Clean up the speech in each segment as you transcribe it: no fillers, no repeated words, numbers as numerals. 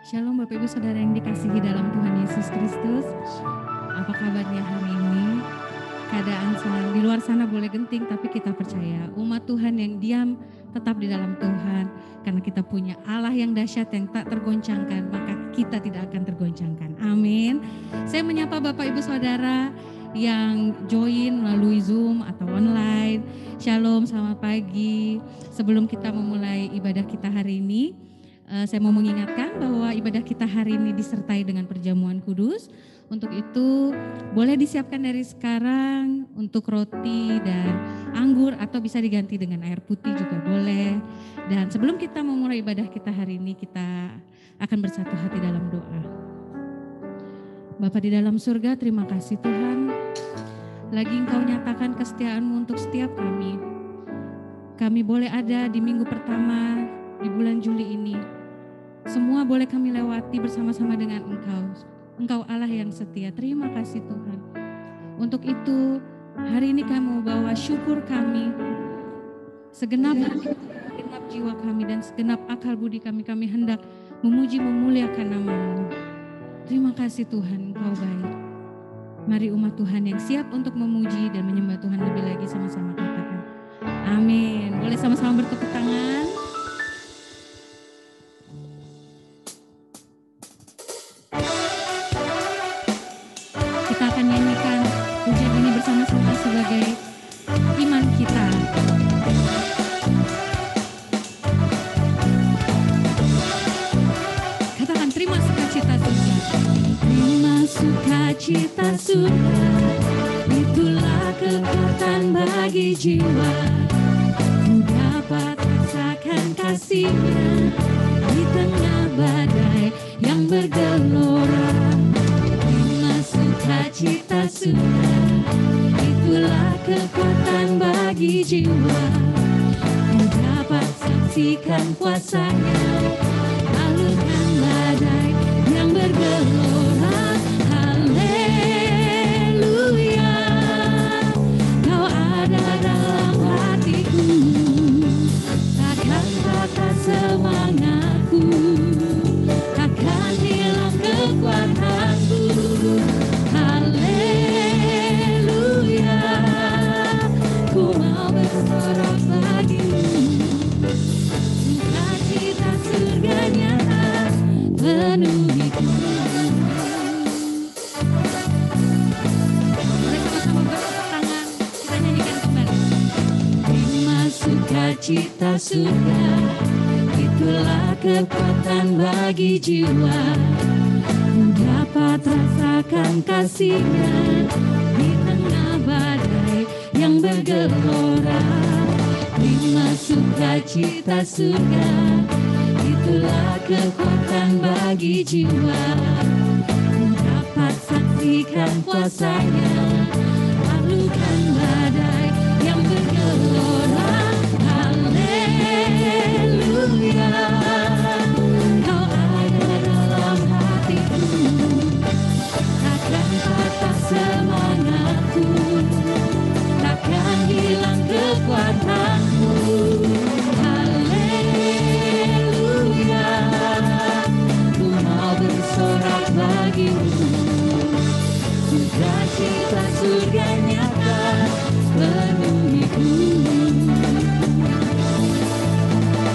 Shalom Bapak Ibu Saudara yang dikasihi dalam Tuhan Yesus Kristus. Apa kabarnya hari ini? Keadaan di luar sana boleh genting, tapi kita percaya umat Tuhan yang diam tetap di dalam Tuhan. Karena kita punya Allah yang dahsyat yang tak tergoncangkan, maka kita tidak akan tergoncangkan. Amin. Saya menyapa Bapak Ibu Saudara yang join melalui Zoom atau online. Shalom, selamat pagi. Sebelum kita memulai ibadah kita hari ini, saya mau mengingatkan bahwa ibadah kita hari ini disertai dengan perjamuan kudus. Untuk itu boleh disiapkan dari sekarang untuk roti dan anggur atau bisa diganti dengan air putih juga boleh. Dan sebelum kita memulai ibadah kita hari ini, kita akan bersatu hati dalam doa. Bapa di dalam surga, terima kasih Tuhan. Lagi Engkau nyatakan kesetiaan-Mu untuk setiap kami. Kami boleh ada di minggu pertama di bulan Juli ini. Semua boleh kami lewati bersama-sama dengan Engkau. Engkau Allah yang setia. Terima kasih Tuhan. Untuk itu hari ini kami mau bawa syukur kami. Segenap hati, segenap jiwa kami dan segenap akal budi kami hendak memuji memuliakan nama-Mu. Terima kasih Tuhan, Engkau baik. Mari umat Tuhan yang siap untuk memuji dan menyembah Tuhan lebih lagi sama-sama katakan amin. Boleh sama-sama bertepuk tangan. Kita akan nyanyikan pujian ini bersama-sama sebagai iman kita. Katakan terima sukacita surga. Terima sukacita surga, itulah kekuatan bagi jiwa. Ku dapat rasakan kasih-Nya di tengah badai yang bergelora. Terima sukacita surga, itulah kekuatan bagi jiwa. Ku dapat saksikan kuasa-Nya, alurkan badai yang bergelora. Haleluya, Kau ada dalam hatiku, takkan patah semangatku, takkan hilang kekuatanku. Haleluya, ku mau bersorak bagimu. Sukacita surga nyata penuhiku. Boleh sama-sama bertepuk tangan, kita nyanyikan kembali. Terima sukacita surga, itulah kekuatan bagi jiwa. Ku dapat rasakan kasih-Nya di tengah badai yang bergelora. Terima sukacita surga, itulah kekuatan bagi jiwa. Ku dapat saksikan kuasa-Nya, alurkan badai yang bergelora. Haleluya, Kau ada dalam hatiku, takkan patah semangatku, takkan hilang kekuatanku. Haleluya, ku mau bersorak bagimu. Sukacita surga nyata penuhiku.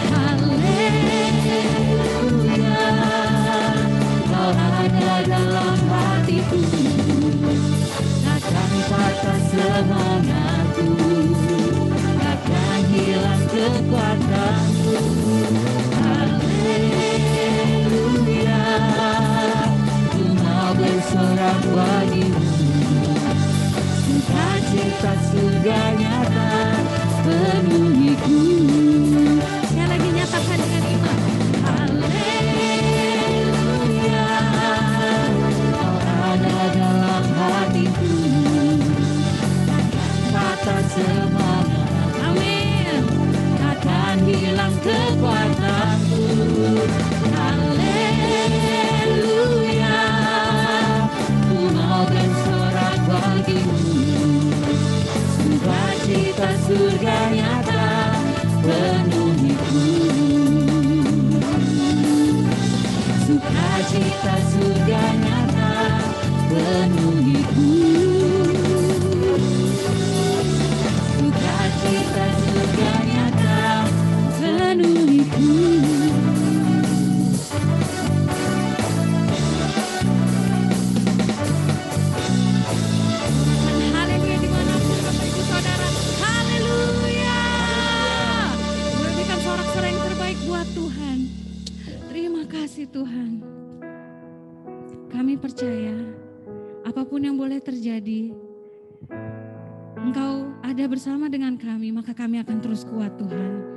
Haleluya, Kau ada dalam hatiku, takkan patah semangatku, takkan hilang kekuatanku. Haleluya, ku mau bersorak bagimu. Sukacita surga nyata penuhiku. Sekali lagi nyatakan dengan iman. Haleluya, Kau ada dalam hatiku, takkan patah semangat. Amin. Takkan hilang kekuatanku. Haleluya, ku mau bersorak bagimu. Sukacita surga nyata penuhiku. Suka kasih Tuhan, kami percaya apapun yang boleh terjadi, Engkau ada bersama dengan kami, maka kami akan terus kuat Tuhan.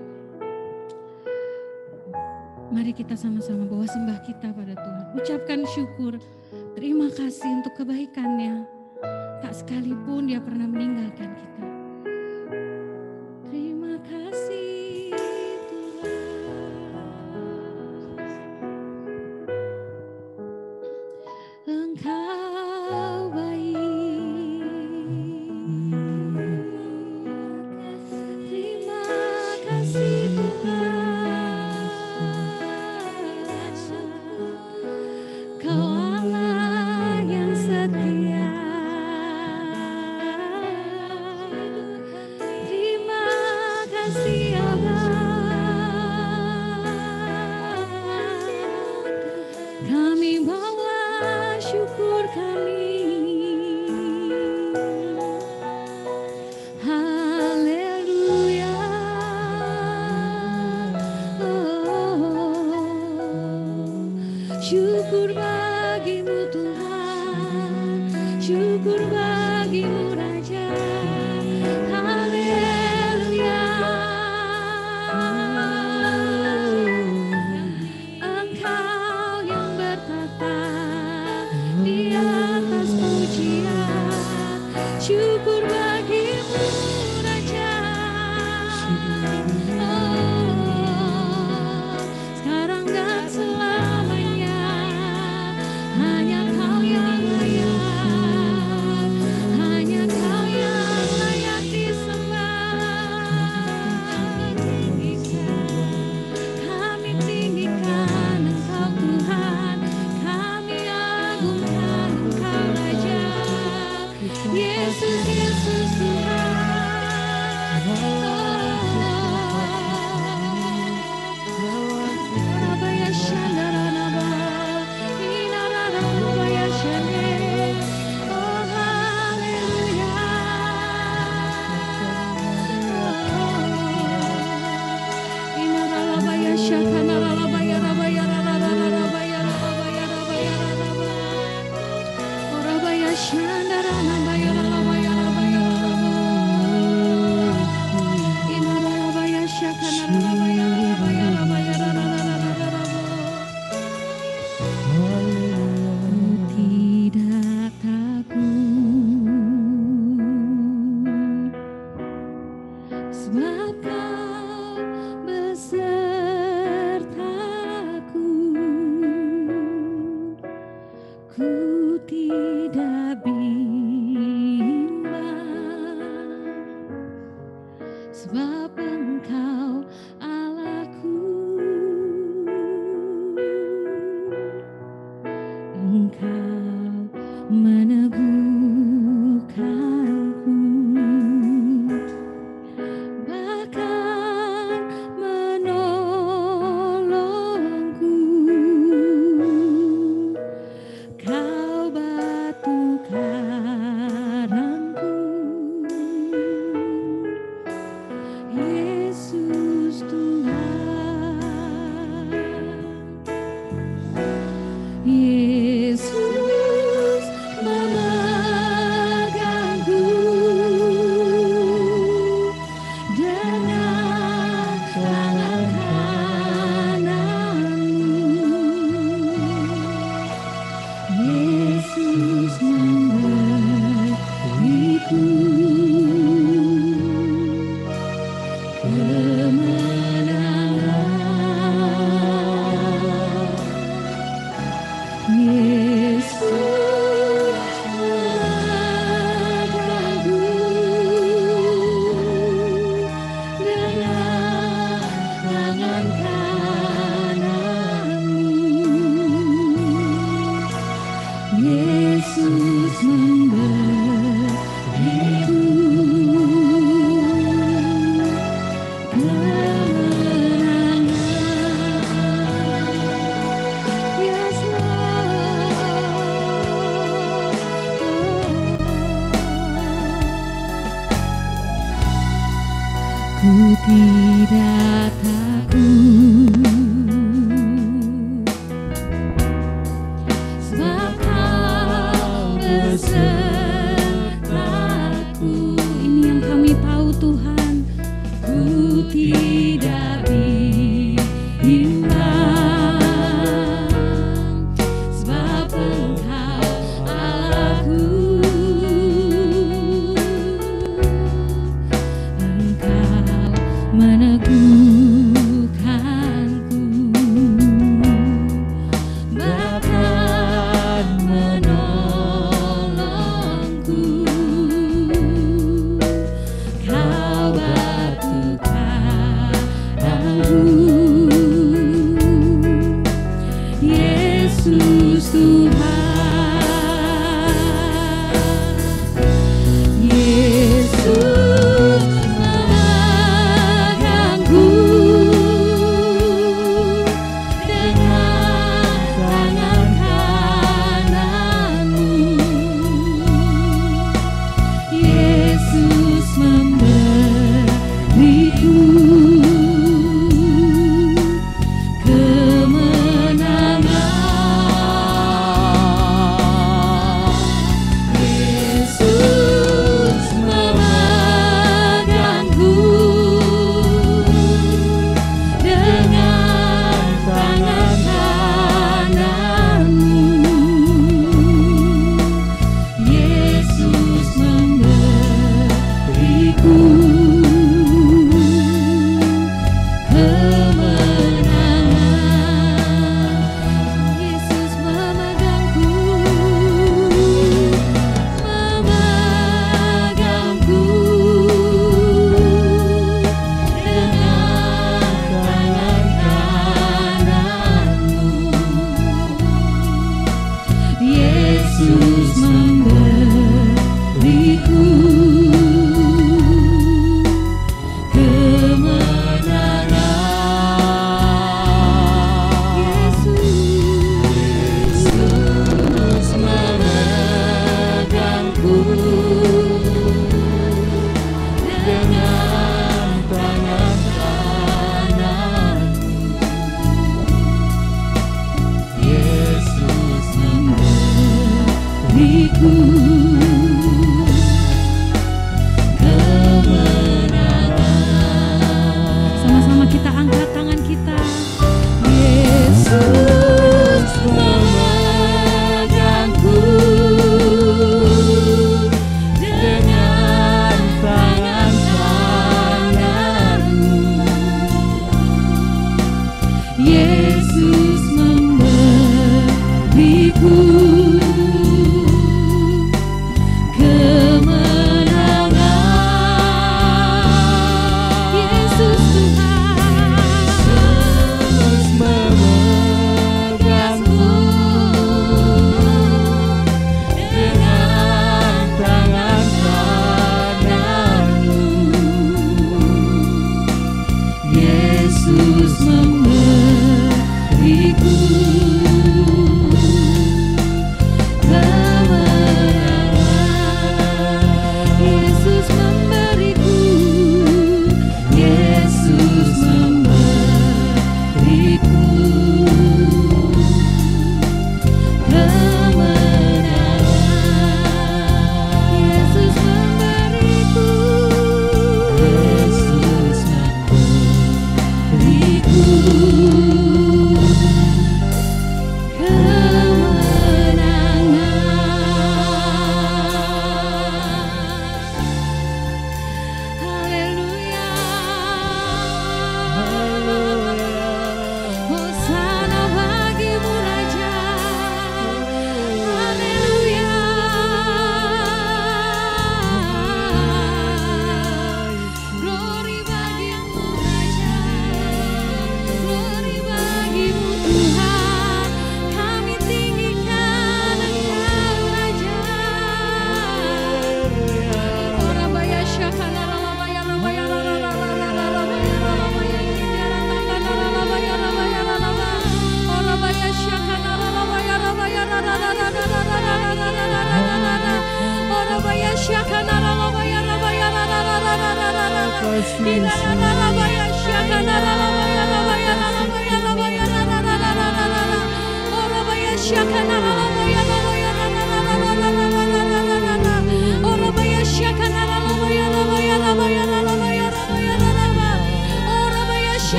Mari kita sama-sama bawa sembah kita pada Tuhan. Ucapkan syukur, terima kasih untuk kebaikan-Nya. Tak sekalipun Dia pernah meninggalkan kita. Terima kasih Tuhan, Engkau baik. Terima kasih Tuhan, Kau Allah yang setia. Terima kasih Allah, kami bawa syukur kami. Haleluya. Syukur bagimu Tuhan, syukur bagimu Raja. Haleluya. Engkau yang bertata di atas pujian, syukur bagimu Raja. Sekarang dan selamanya hanya Kau yang layak, hanya Kau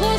Oh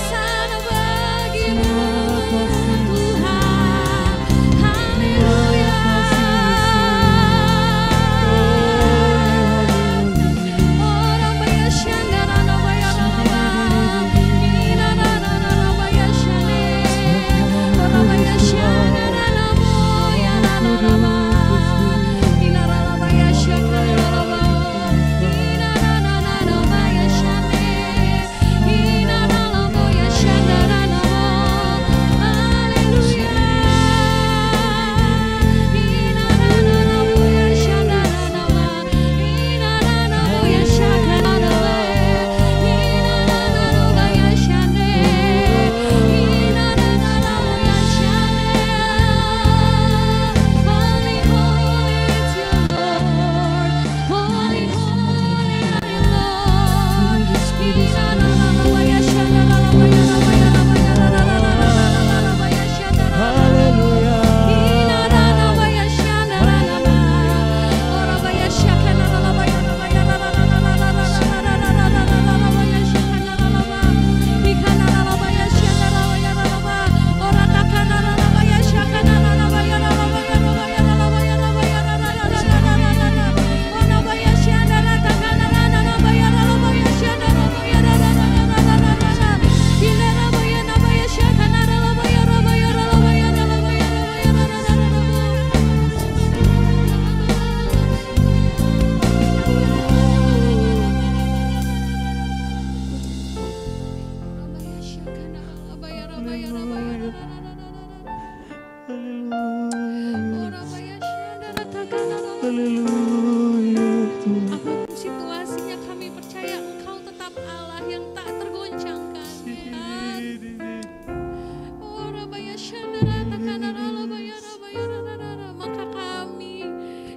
Apapun situasinya, kami percaya Engkau tetap Allah yang tak tergoncangkan, Tuhan. Maka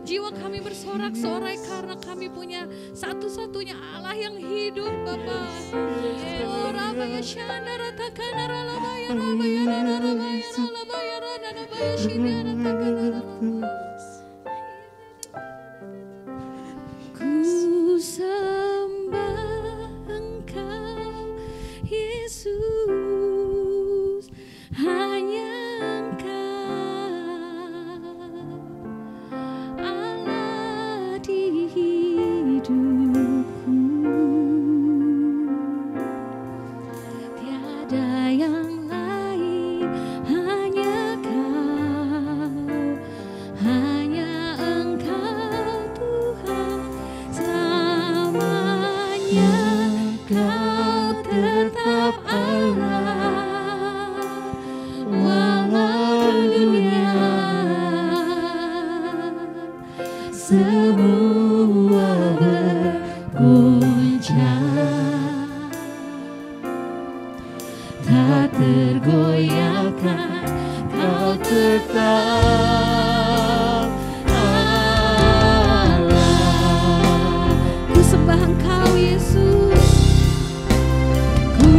jiwa kami bersorak-sorai karena kami punya satu-satunya Allah yang hidup, Bapa. Ku sembah Engkau, Yesus, hanya Engkau Allah di hidupku. Tiada yang lain, hanya Kau, hanya Engkau Tuhan. Selamanya Kau tetap Allah, walau dunia semua bergoncang, tak tergoyahkan, Kau tetap Allah. Ku sembah Engkau, Yesus. Ku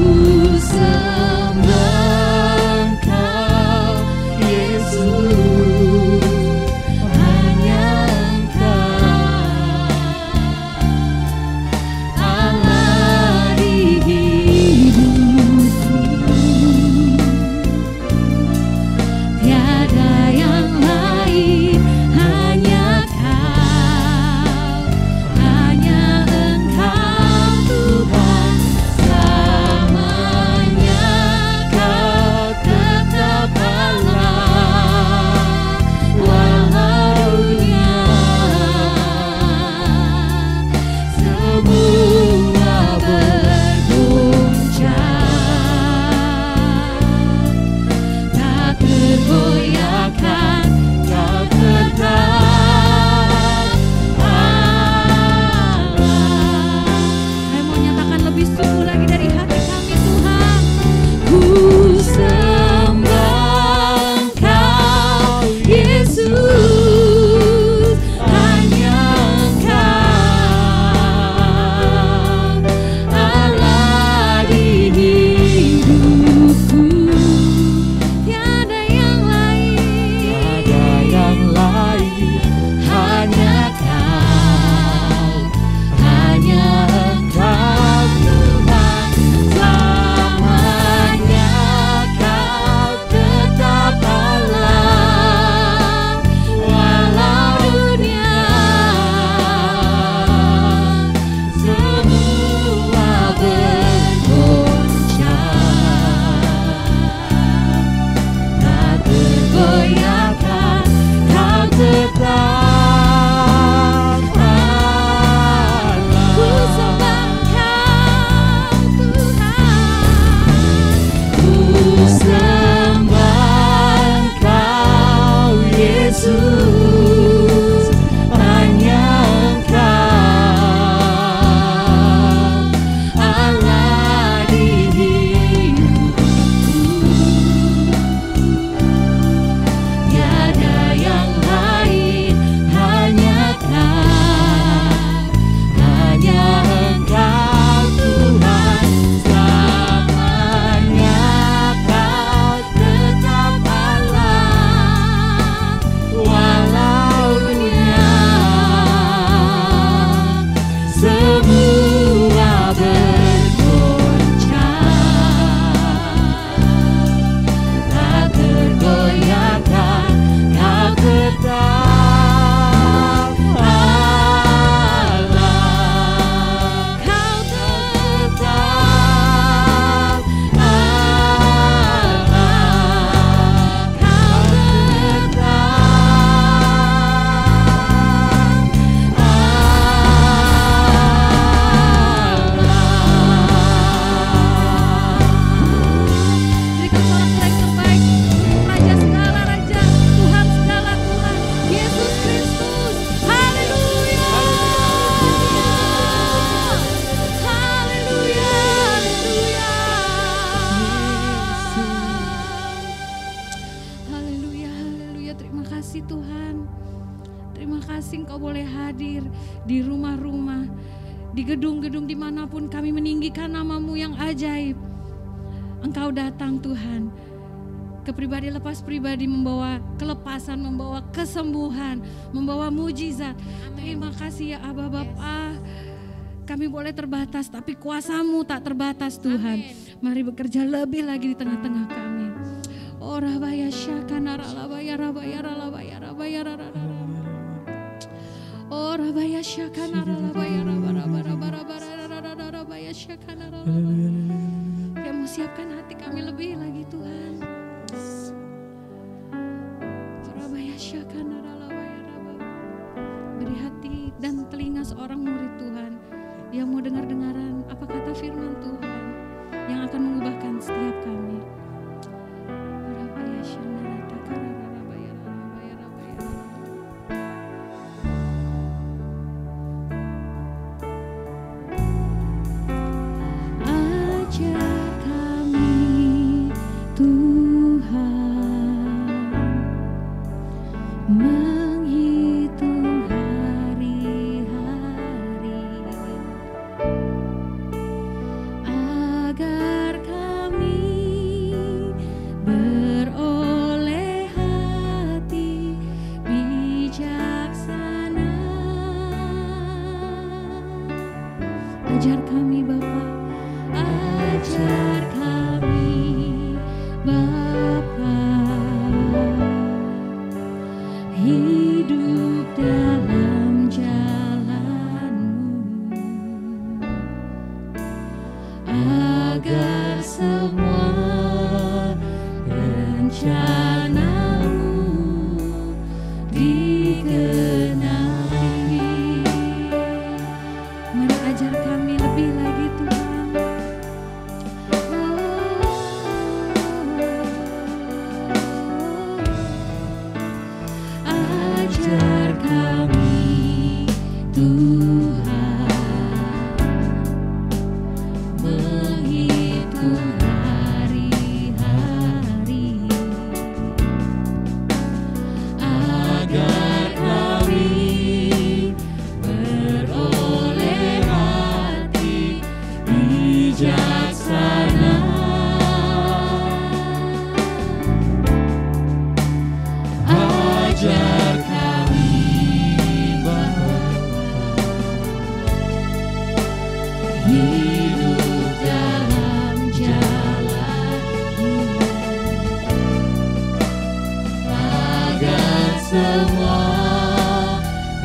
sembah Engkau, Yesus, hanya Engkau Allah di hidupku. Tiada yang lain, Terima kasih Engkau boleh hadir di rumah-rumah, di gedung-gedung dimanapun kami meninggikan nama-Mu yang ajaib. Engkau datang Tuhan, ke pribadi lepas pribadi, membawa kelepasan, membawa kesembuhan, membawa mujizat. Terima kasih ya Aba Bapa. Kami boleh terbatas, tapi kuasa-Mu tak terbatas Tuhan. Mari bekerja lebih lagi di tengah-tengah kami. Oh rabaya syakana ralabaya rabaya ralabaya rabaya rarara. Oh rabaya syakana ralabaya rabaya rabaya rabaya syakana ralabaya. Kamu siapkan hati kami lebih lagi Tuhan. Rabaya syakana ralabaya rabaya. Beri hati dan telinga seorang murid Tuhan yang mau dengar-dengaran apa kata firman Tuhan yang akan mengubahkan setiap kami. Ajar kami Tuhan menghitung hari-hari agar kami beroleh hati bijaksana. Ajar kami Bapa, ajar kami Bapa, hidup dalam jalan-Mu, agar semua rencana-Mu digenapi. Mari ajar kami lebih lagi Tuhan. Ajar kami Tuhan menghitung hari-hari agar kami beroleh hati bijaksana. Ajar kami Bapa, hidup dalam jalan-Mu, agar semua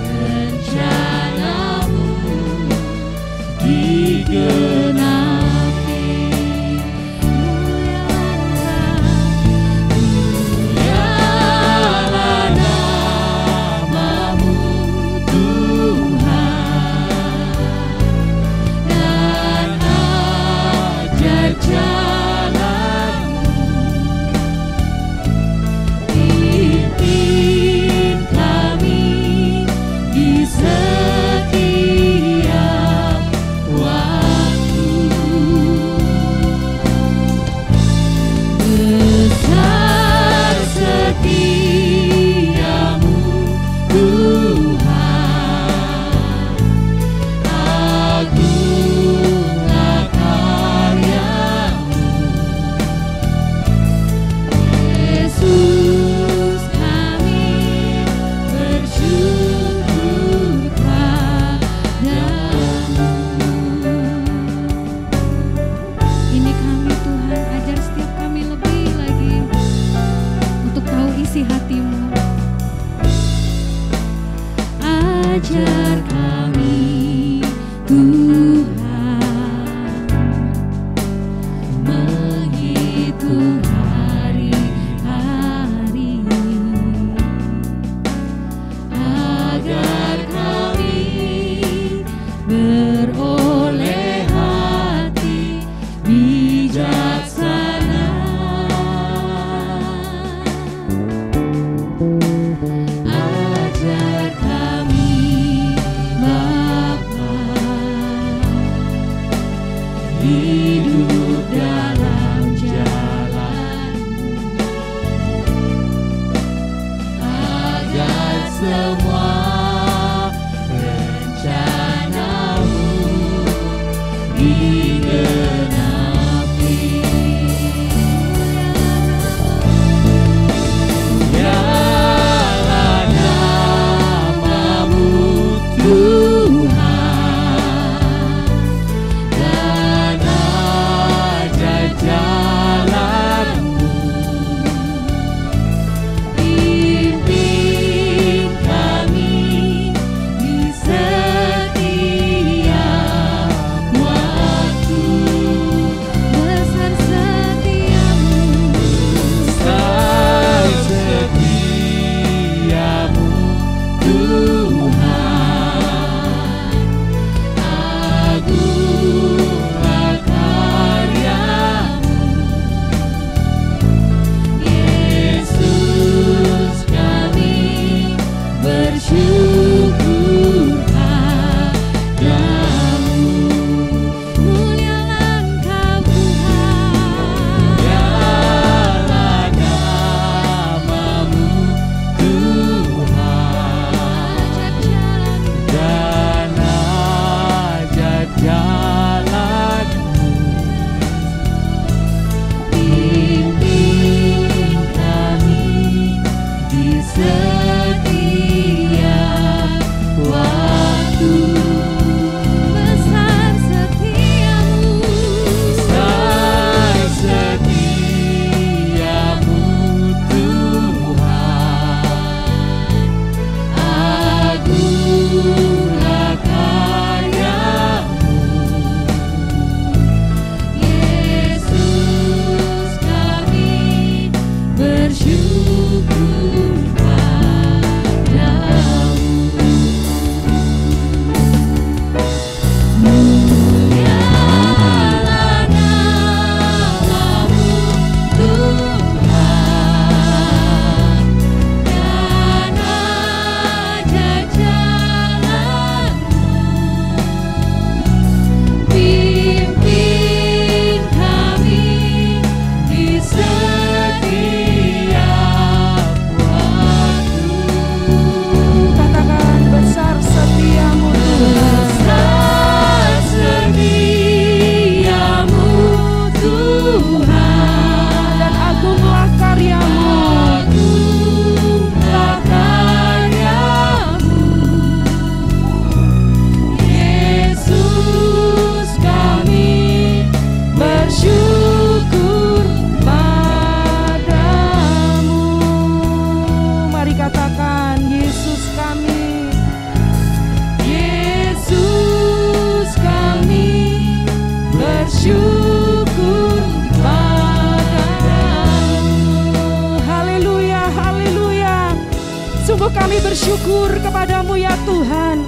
rencana-Mu digenapi. Mulialah nama-Mu Tuhan, dan ajar jalan-Mu. Pimpin kami di setiap waktu. Besar setiamu Tuhan, agunglah karya-Mu. Yesus kami bersyukur padamu. Ini kami Tuhan, ajar setiap kami lebih lagi untuk tahu isi hati-Mu. Ajar kami Tuhan menghitung hari-hari agar kami beroleh hati bijaksana. Ajar kami kami bersyukur kepadamu ya Tuhan,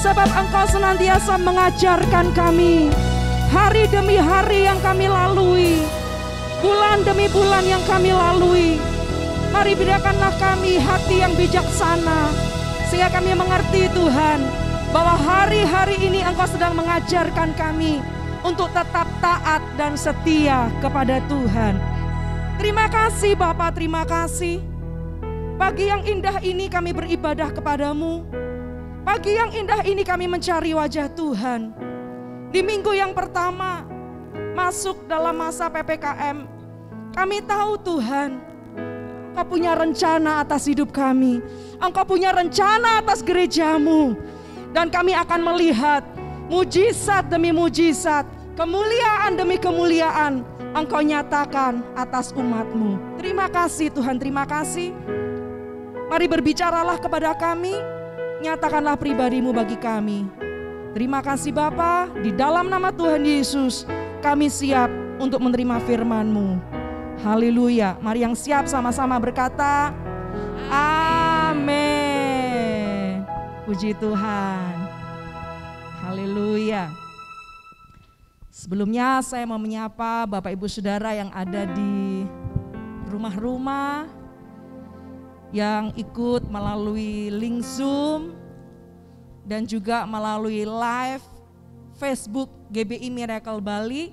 sebab Engkau senantiasa mengajarkan kami hari demi hari yang kami lalui, bulan demi bulan yang kami lalui. Mari berikanlah kami hati yang bijaksana, sehingga kami mengerti Tuhan, bahwa hari-hari ini Engkau sedang mengajarkan kami untuk tetap taat dan setia kepada Tuhan. Terima kasih Bapa, terima kasih. Pagi yang indah ini kami beribadah kepadamu. Pagi yang indah ini kami mencari wajah Tuhan. Di minggu yang pertama masuk dalam masa PPKM, kami tahu Tuhan, Engkau punya rencana atas hidup kami. Engkau punya rencana atas gerejamu. Dan kami akan melihat mujizat demi mujizat, kemuliaan demi kemuliaan Engkau nyatakan atas umat-Mu. Terima kasih Tuhan, terima kasih. Mari berbicaralah kepada kami, nyatakanlah pribadi-Mu bagi kami. Terima kasih Bapa, di dalam nama Tuhan Yesus kami siap untuk menerima firman-Mu. Haleluya. Mari yang siap sama-sama berkata, amin. Puji Tuhan. Haleluya. Sebelumnya saya mau menyapa Bapak Ibu Saudara yang ada di rumah-rumah, yang ikut melalui link Zoom dan juga melalui live Facebook GBI Miracle Bali.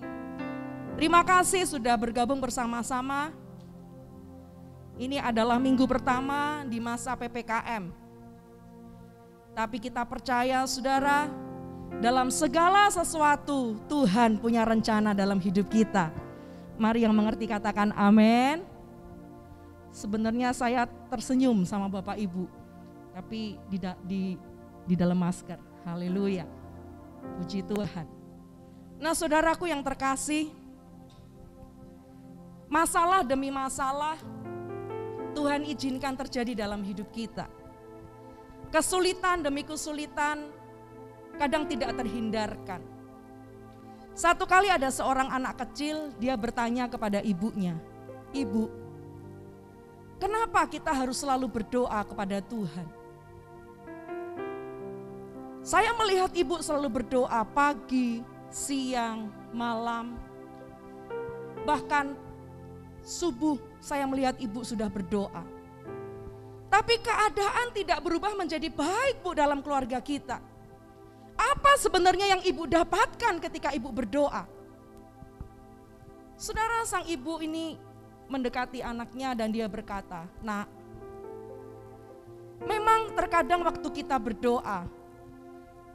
Terima kasih sudah bergabung bersama-sama. Ini adalah minggu pertama di masa PPKM. Tapi kita percaya saudara, dalam segala sesuatu Tuhan punya rencana dalam hidup kita. Mari yang mengerti katakan amin. Sebenarnya saya tersenyum sama Bapak Ibu, tapi di dalam masker. Haleluya. Puji Tuhan. Nah saudaraku yang terkasih, masalah demi masalah Tuhan izinkan terjadi dalam hidup kita. Kesulitan demi kesulitan kadang tidak terhindarkan. Satu kali ada seorang anak kecil, dia bertanya kepada ibunya, "Ibu, kenapa kita harus selalu berdoa kepada Tuhan?" Saya melihat ibu selalu berdoa pagi, siang, malam. Bahkan subuh saya melihat ibu sudah berdoa. Tapi keadaan tidak berubah menjadi baik Bu dalam keluarga kita. Apa sebenarnya yang ibu dapatkan ketika ibu berdoa? Saudara, sang ibu ini mendekati anaknya dan dia berkata, "Nak, memang terkadang waktu kita berdoa,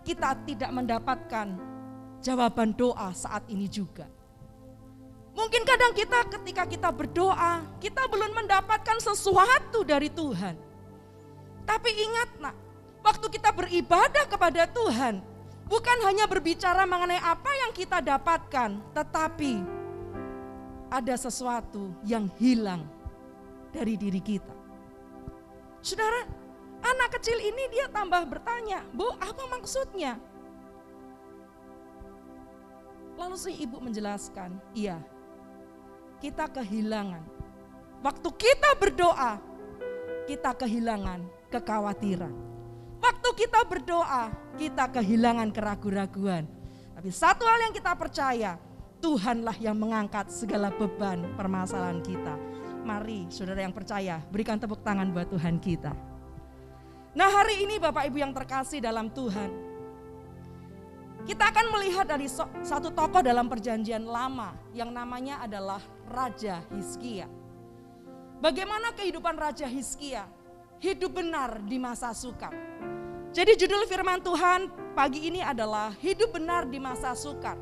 kita tidak mendapatkan jawaban doa saat ini juga. Mungkin kadang ketika kita berdoa, kita belum mendapatkan sesuatu dari Tuhan. Tapi ingat nak, waktu kita beribadah kepada Tuhan, bukan hanya berbicara mengenai apa yang kita dapatkan, tetapi ada sesuatu yang hilang dari diri kita." Saudara, anak kecil ini dia tambah bertanya, "Bu, apa maksudnya?" Lalu si ibu menjelaskan, "Iya, kita kehilangan. Waktu kita berdoa, kita kehilangan kekhawatiran. Waktu kita berdoa, kita kehilangan keraguan-raguan. Tapi satu hal yang kita percaya, Tuhanlah yang mengangkat segala beban permasalahan kita." Mari saudara yang percaya, berikan tepuk tangan buat Tuhan kita. Nah hari ini Bapak Ibu yang terkasih dalam Tuhan, kita akan melihat dari satu tokoh dalam perjanjian lama yang namanya adalah Raja Hizkia. Bagaimana kehidupan Raja Hizkia? Hidup benar di masa sukar. Jadi judul firman Tuhan pagi ini adalah hidup benar di masa sukar.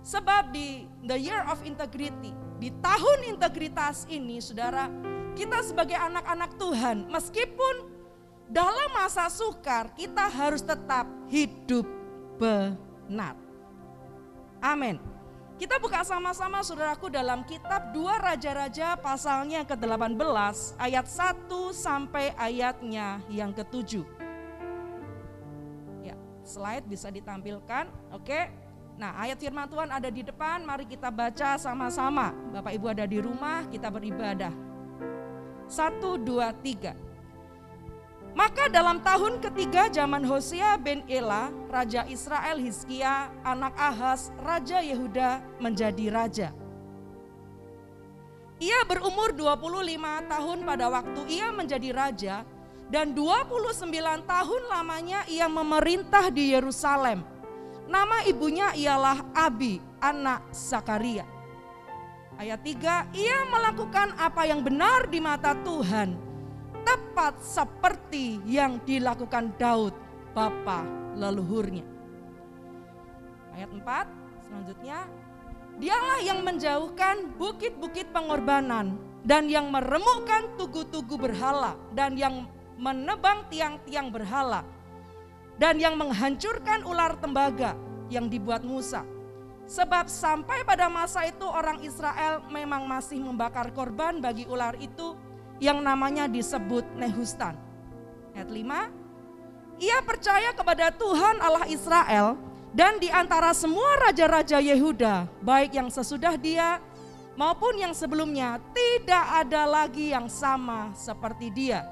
Sebab di the year of integrity, di tahun integritas ini saudara, kita sebagai anak-anak Tuhan meskipun dalam masa sukar kita harus tetap hidup benar. Amin. Kita buka sama-sama saudaraku dalam kitab 2 Raja-Raja pasalnya ke-18 ayat 1 sampai ayatnya yang ke-7. Ya, slide bisa ditampilkan. Oke. Nah, ayat firman Tuhan ada di depan, mari kita baca sama-sama. Bapak Ibu ada di rumah, kita beribadah. 1, 2, 3. Maka dalam tahun ketiga zaman Hosea bin Ela, Raja Israel, Hizkia, anak Ahaz, Raja Yehuda menjadi raja. Ia berumur 25 tahun pada waktu ia menjadi raja, dan 29 tahun lamanya ia memerintah di Yerusalem. Nama ibunya ialah Abi, anak Zakaria. Ayat 3, ia melakukan apa yang benar di mata Tuhan, tepat seperti yang dilakukan Daud, bapa leluhurnya. Ayat 4, selanjutnya, dialah yang menjauhkan bukit-bukit pengorbanan dan yang meremukkan tugu-tugu berhala dan yang menebang tiang-tiang berhala dan yang menghancurkan ular tembaga yang dibuat Musa. Sebab sampai pada masa itu orang Israel memang masih membakar korban bagi ular itu yang namanya disebut Nehustan. Ayat 5, ia percaya kepada Tuhan Allah Israel, dan di antara semua raja-raja Yehuda, baik yang sesudah dia maupun yang sebelumnya, tidak ada lagi yang sama seperti dia.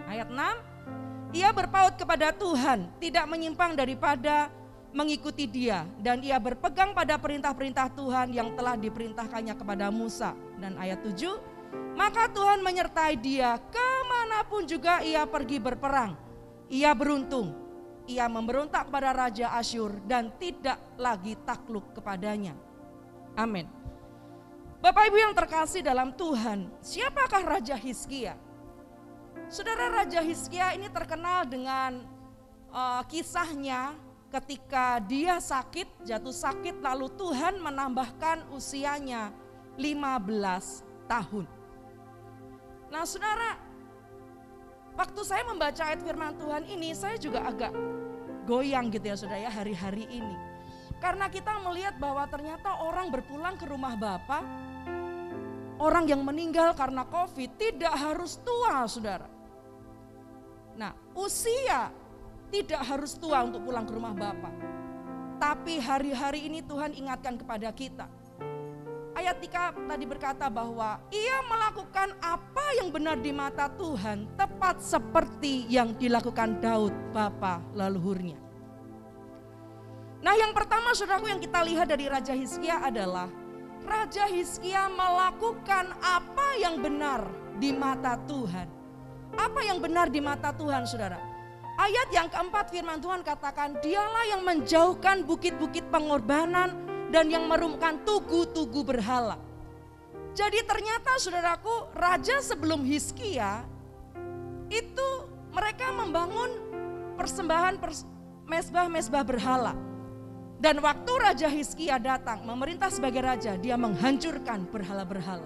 Ayat 6, ia berpaut kepada Tuhan, tidak menyimpang daripada mengikuti dia, dan ia berpegang pada perintah-perintah Tuhan yang telah diperintahkannya kepada Musa. Dan ayat 7, maka Tuhan menyertai dia kemanapun juga ia pergi berperang. Ia beruntung, ia memberontak kepada Raja Asyur dan tidak lagi takluk kepadanya. Amin. Bapak Ibu yang terkasih dalam Tuhan, siapakah Raja Hizkia? Saudara, Raja Hizkia ini terkenal dengan kisahnya ketika dia sakit, jatuh sakit, lalu Tuhan menambahkan usianya 15 tahun. Nah saudara, waktu saya membaca ayat firman Tuhan ini, saya juga agak goyang gitu ya saudara ya hari-hari ini. Karena kita melihat bahwa ternyata orang berpulang ke rumah Bapa, orang yang meninggal karena COVID tidak harus tua saudara. Nah usia tidak harus tua untuk pulang ke rumah Bapa. Tapi hari-hari ini Tuhan ingatkan kepada kita. Ayat 3 tadi berkata bahwa ia melakukan apa yang benar di mata Tuhan, tepat seperti yang dilakukan Daud, bapa leluhurnya. Nah yang pertama saudaraku yang kita lihat dari Raja Hizkia adalah Raja Hizkia melakukan apa yang benar di mata Tuhan. Apa yang benar di mata Tuhan saudara? Ayat yang keempat firman Tuhan katakan, dialah yang menjauhkan bukit-bukit pengorbanan dan yang merumkan tugu-tugu berhala. Jadi ternyata saudaraku, raja sebelum Hizkia itu mereka membangun persembahan mezbah-mezbah berhala. Dan waktu Raja Hizkia datang memerintah sebagai raja, dia menghancurkan berhala-berhala.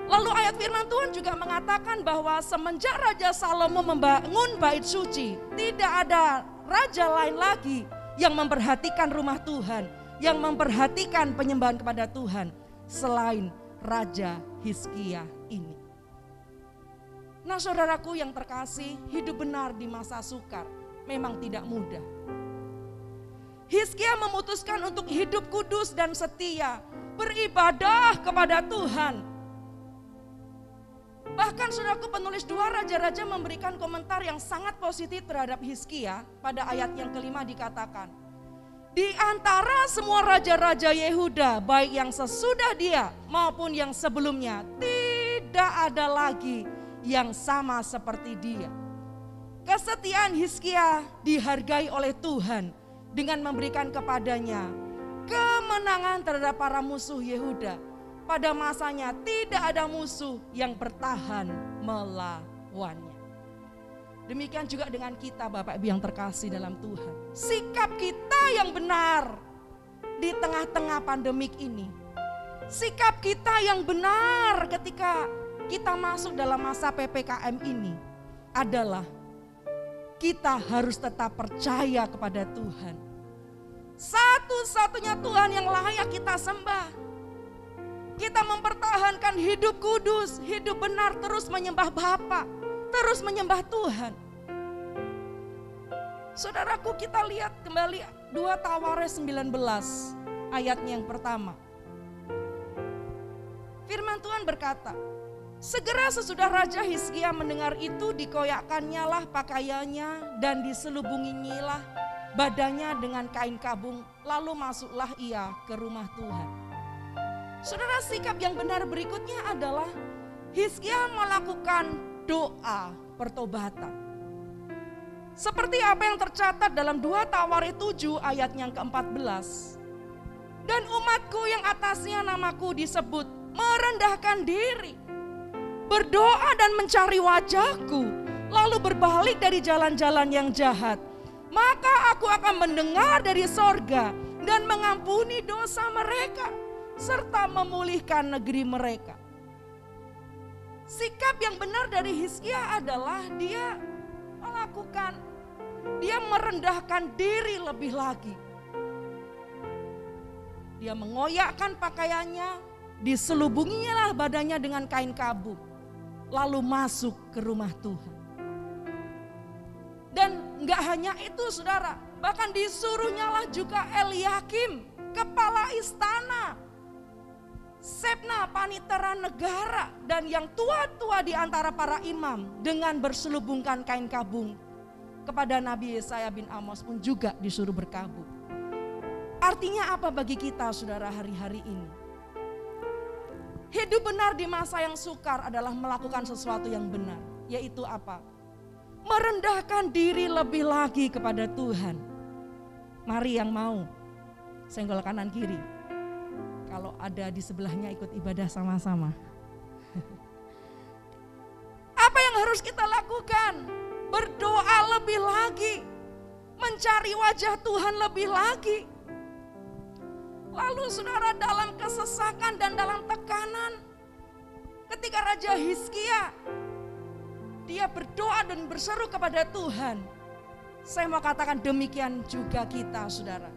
Lalu ayat firman Tuhan juga mengatakan bahwa semenjak Raja Salomo membangun bait suci, tidak ada raja lain lagi yang memperhatikan rumah Tuhan, yang memperhatikan penyembahan kepada Tuhan selain Raja Hizkia ini. Nah saudaraku yang terkasih, hidup benar di masa sukar memang tidak mudah. Hizkia memutuskan untuk hidup kudus dan setia, beribadah kepada Tuhan. Bahkan saudaraku, penulis 2 Raja-Raja memberikan komentar yang sangat positif terhadap Hizkia. Pada ayat yang kelima dikatakan, di antara semua raja-raja Yehuda, baik yang sesudah dia maupun yang sebelumnya, tidak ada lagi yang sama seperti dia. Kesetiaan Hizkia dihargai oleh Tuhan dengan memberikan kepadanya kemenangan terhadap para musuh Yehuda. Pada masanya tidak ada musuh yang bertahan melawannya. Demikian juga dengan kita Bapak Ibu yang terkasih dalam Tuhan. Sikap kita yang benar di tengah-tengah pandemik ini. Sikap kita yang benar ketika kita masuk dalam masa PPKM ini adalah kita harus tetap percaya kepada Tuhan. Satu-satunya Tuhan yang layak kita sembah. Kita mempertahankan hidup kudus, hidup benar, terus menyembah Bapa, terus menyembah Tuhan. Saudaraku, kita lihat kembali 2 Tawares 19 ayatnya yang pertama. Firman Tuhan berkata, Segera sesudah Raja Hizkia mendengar itu, dikoyakkannya lah pakaiannya dan diselubunginya badannya dengan kain kabung, lalu masuklah ia ke rumah Tuhan. Saudara, sikap yang benar berikutnya adalah Hizkia melakukan doa pertobatan. Seperti apa yang tercatat dalam 2 Tawarik 7 ayat yang ke-14. Dan umatku yang atasnya namaku disebut merendahkan diri, berdoa dan mencari wajahku, lalu berbalik dari jalan-jalan yang jahat, maka aku akan mendengar dari sorga dan mengampuni dosa mereka, serta memulihkan negeri mereka. Sikap yang benar dari Hizkia adalah dia merendahkan diri lebih lagi. Dia mengoyakkan pakaiannya, diselubunginya lah badannya dengan kain kabung, lalu masuk ke rumah Tuhan. Dan enggak hanya itu saudara, bahkan disuruhnya lah juga Eliakim, kepala istana, Sebna panitera negara, dan yang tua-tua di antara para imam dengan berselubungkan kain kabung kepada Nabi Yesaya bin Amos pun juga disuruh berkabung. Artinya apa bagi kita saudara hari-hari ini? Hidup benar di masa yang sukar adalah melakukan sesuatu yang benar, yaitu apa? Merendahkan diri lebih lagi kepada Tuhan. Mari yang mau senggol kanan kiri. Kalau ada di sebelahnya ikut ibadah sama-sama. Apa yang harus kita lakukan? Berdoa lebih lagi, mencari wajah Tuhan lebih lagi. Lalu saudara, dalam kesesakan dan dalam tekanan, ketika Raja Hizkia dia berdoa dan berseru kepada Tuhan, saya mau katakan demikian juga kita saudara.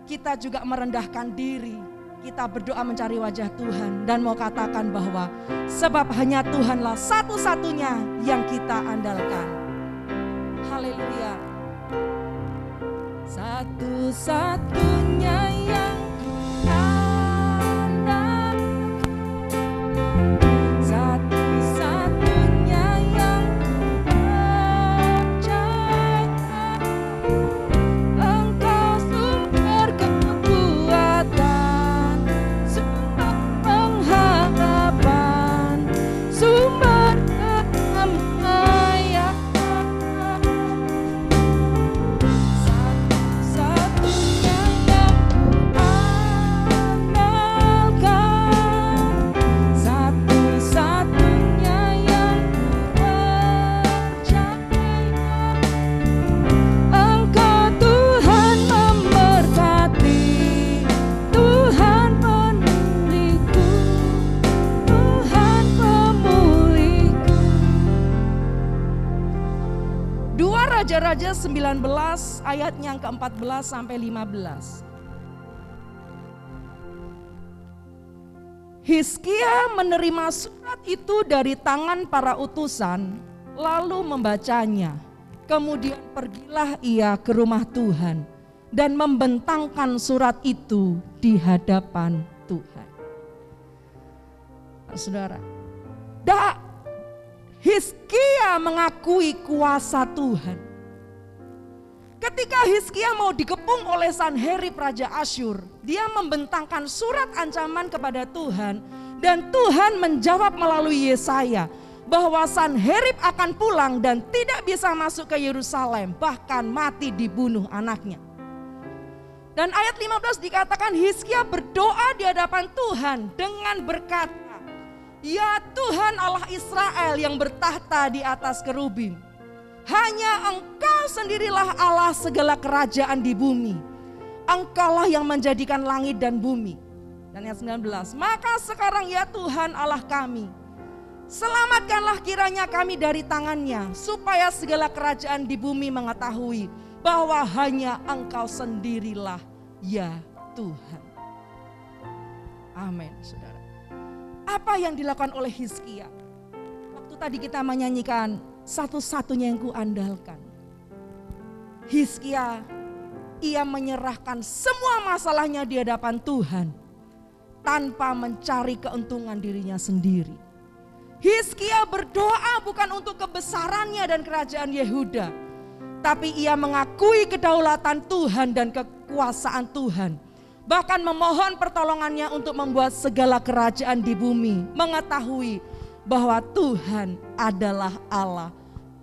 Kita juga merendahkan diri, kita berdoa mencari wajah Tuhan, dan mau katakan bahwa sebab hanya Tuhanlah satu-satunya yang kita andalkan. Haleluya. Satu-satunya yang Raja 19 ayat yang ke-14 sampai 15. Hizkia menerima surat itu dari tangan para utusan, lalu membacanya. Kemudian pergilah ia ke rumah Tuhan dan membentangkan surat itu di hadapan Tuhan. Saudara, Hizkia mengakui kuasa Tuhan. Ketika Hizkia mau dikepung oleh Sanherib Raja Asyur, dia membentangkan surat ancaman kepada Tuhan, dan Tuhan menjawab melalui Yesaya bahwa Sanherib akan pulang dan tidak bisa masuk ke Yerusalem, bahkan mati dibunuh anaknya. Dan ayat 15 dikatakan Hizkia berdoa di hadapan Tuhan dengan berkata, "Ya Tuhan Allah Israel yang bertahta di atas kerubim, hanya Engkau sendirilah Allah segala kerajaan di bumi. Engkaulah yang menjadikan langit dan bumi." Dan ayat 19, "Maka sekarang ya Tuhan Allah kami, selamatkanlah kiranya kami dari tangannya, supaya segala kerajaan di bumi mengetahui bahwa hanya Engkau sendirilah ya Tuhan." Amin, saudara. Apa yang dilakukan oleh Hizkia? Waktu tadi kita menyanyikan satu-satunya yang kuandalkan. Hizkia, ia menyerahkan semua masalahnya di hadapan Tuhan tanpa mencari keuntungan dirinya sendiri. Hizkia berdoa bukan untuk kebesarannya dan kerajaan Yehuda, tapi ia mengakui kedaulatan Tuhan dan kekuasaan Tuhan. Bahkan memohon pertolongannya untuk membuat segala kerajaan di bumi mengetahui bahwa Tuhan adalah Allah,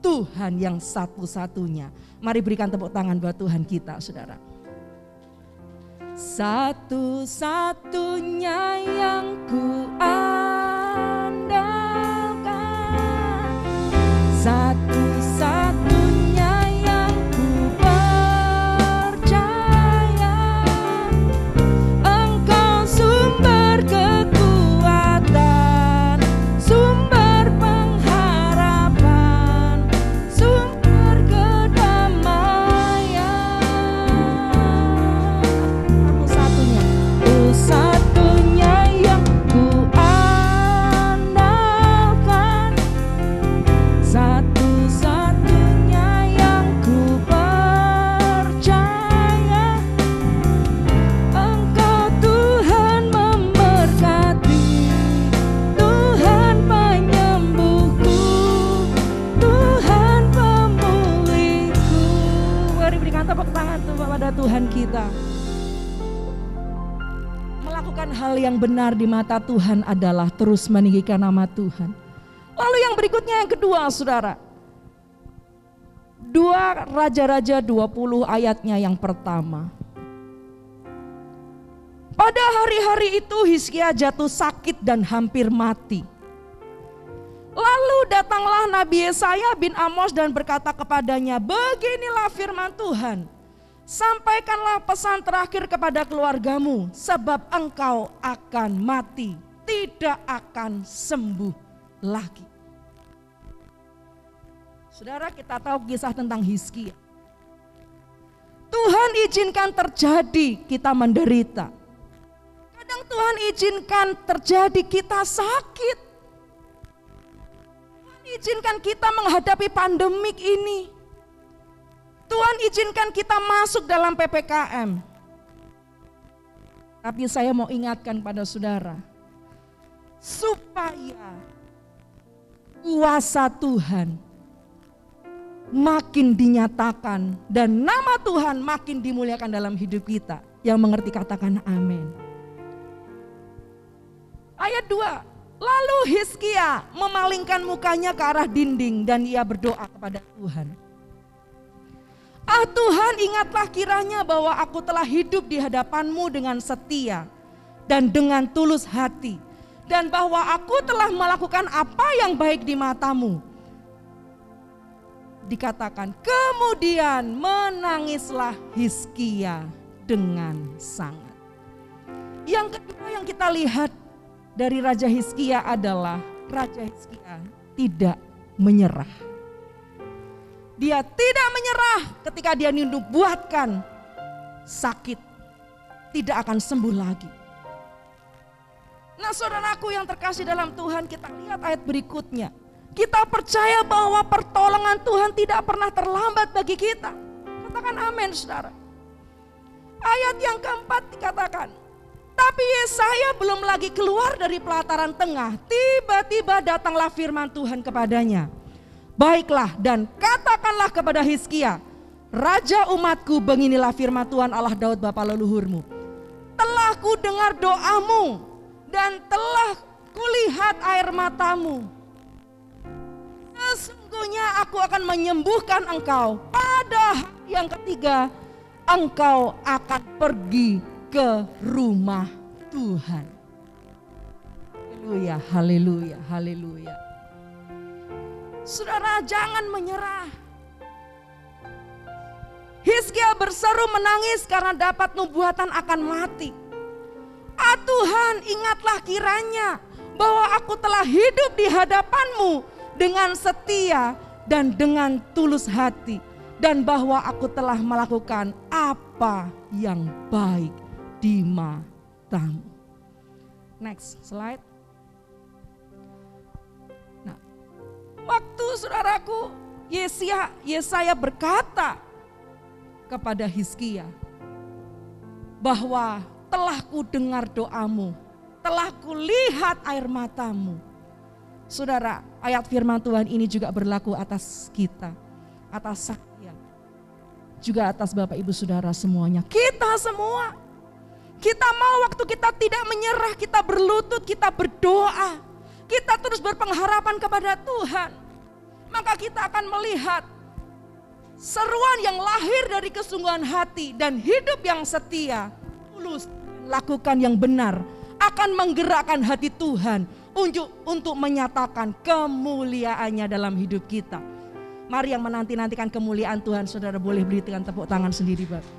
Tuhan yang satu-satunya. Mari berikan tepuk tangan buat Tuhan kita, saudara. Satu-satunya yang ku andalkan, satu-satunya yang ku percaya, Engkau sumber kekuatan, sumber pengharapan, sumber kedamaian. Satu-satunya yang ku andalkan, satu-satunya yang ku percaya, Engkau Tuhan memberkati, Tuhan penyembuhku, Tuhan pemulihku. Mari berikan tepuk tangan kepada Tuhan kita. Melakukan hal yang benar di mata Tuhan adalah terus meninggikan nama Tuhan. Lalu yang berikutnya yang kedua, saudara. 2 Raja-Raja 20 ayatnya yang pertama. Pada hari-hari itu Hizkia jatuh sakit dan hampir mati. Lalu datanglah Nabi Yesaya bin Amos dan berkata kepadanya, beginilah firman Tuhan, sampaikanlah pesan terakhir kepada keluargamu, sebab engkau akan mati, tidak akan sembuh lagi. Saudara, kita tahu kisah tentang Hizkia. Tuhan izinkan terjadi, kita menderita. Kadang Tuhan izinkan terjadi, kita sakit. Tuhan izinkan kita menghadapi pandemik ini. Tuhan izinkan kita masuk dalam PPKM. Tapi saya mau ingatkan pada saudara, supaya kuasa Tuhan makin dinyatakan dan nama Tuhan makin dimuliakan dalam hidup kita. Yang mengerti katakan amin. Ayat 2. Lalu Hizkia memalingkan mukanya ke arah dinding dan ia berdoa kepada Tuhan. Ah Tuhan, ingatlah kiranya bahwa aku telah hidup di hadapan-Mu dengan setia dan dengan tulus hati, dan bahwa aku telah melakukan apa yang baik di mata-Mu. Dikatakan, kemudian menangislah Hizkia dengan sangat. Yang kedua yang kita lihat dari Raja Hizkia adalah Raja Hizkia tidak menyerah. Dia tidak menyerah ketika dia dinubuatkan sakit tidak akan sembuh lagi. Nah saudaraku yang terkasih dalam Tuhan, kita lihat ayat berikutnya. Kita percaya bahwa pertolongan Tuhan tidak pernah terlambat bagi kita. Katakan amin saudara. Ayat yang keempat dikatakan, tapi Yesaya belum lagi keluar dari pelataran tengah, tiba-tiba datanglah firman Tuhan kepadanya. Baiklah dan katakanlah kepada Hizkia, Raja umatku, beginilah firman Tuhan Allah Daud bapa leluhurmu. Telah ku dengar doamu dan telah kulihat air matamu. Sesungguhnya aku akan menyembuhkan engkau. Pada hari yang ketiga engkau akan pergi ke rumah Tuhan. Haleluya, haleluya, haleluya. Saudara, jangan menyerah. Hizkia berseru menangis karena dapat nubuatan akan mati. Ah Tuhan, ingatlah kiranya bahwa aku telah hidup di hadapan-Mu dengan setia dan dengan tulus hati, dan bahwa aku telah melakukan apa yang baik di mata-Mu. Next slide. Nah, waktu saudaraku Yesaya berkata kepada Hizkia bahwa telah ku dengar doamu, telah ku lihat air matamu. Saudara, ayat firman Tuhan ini juga berlaku atas kita, atas saya, juga atas Bapak Ibu Saudara semuanya. Kita semua, kita mau waktu kita tidak menyerah, kita berlutut, kita berdoa, kita terus berpengharapan kepada Tuhan, maka kita akan melihat seruan yang lahir dari kesungguhan hati dan hidup yang setia, tulus, lakukan yang benar, akan menggerakkan hati Tuhan untuk menyatakan kemuliaannya dalam hidup kita. Mari yang menanti-nantikan kemuliaan Tuhan, saudara boleh berikan tepuk tangan sendiri, Bapak.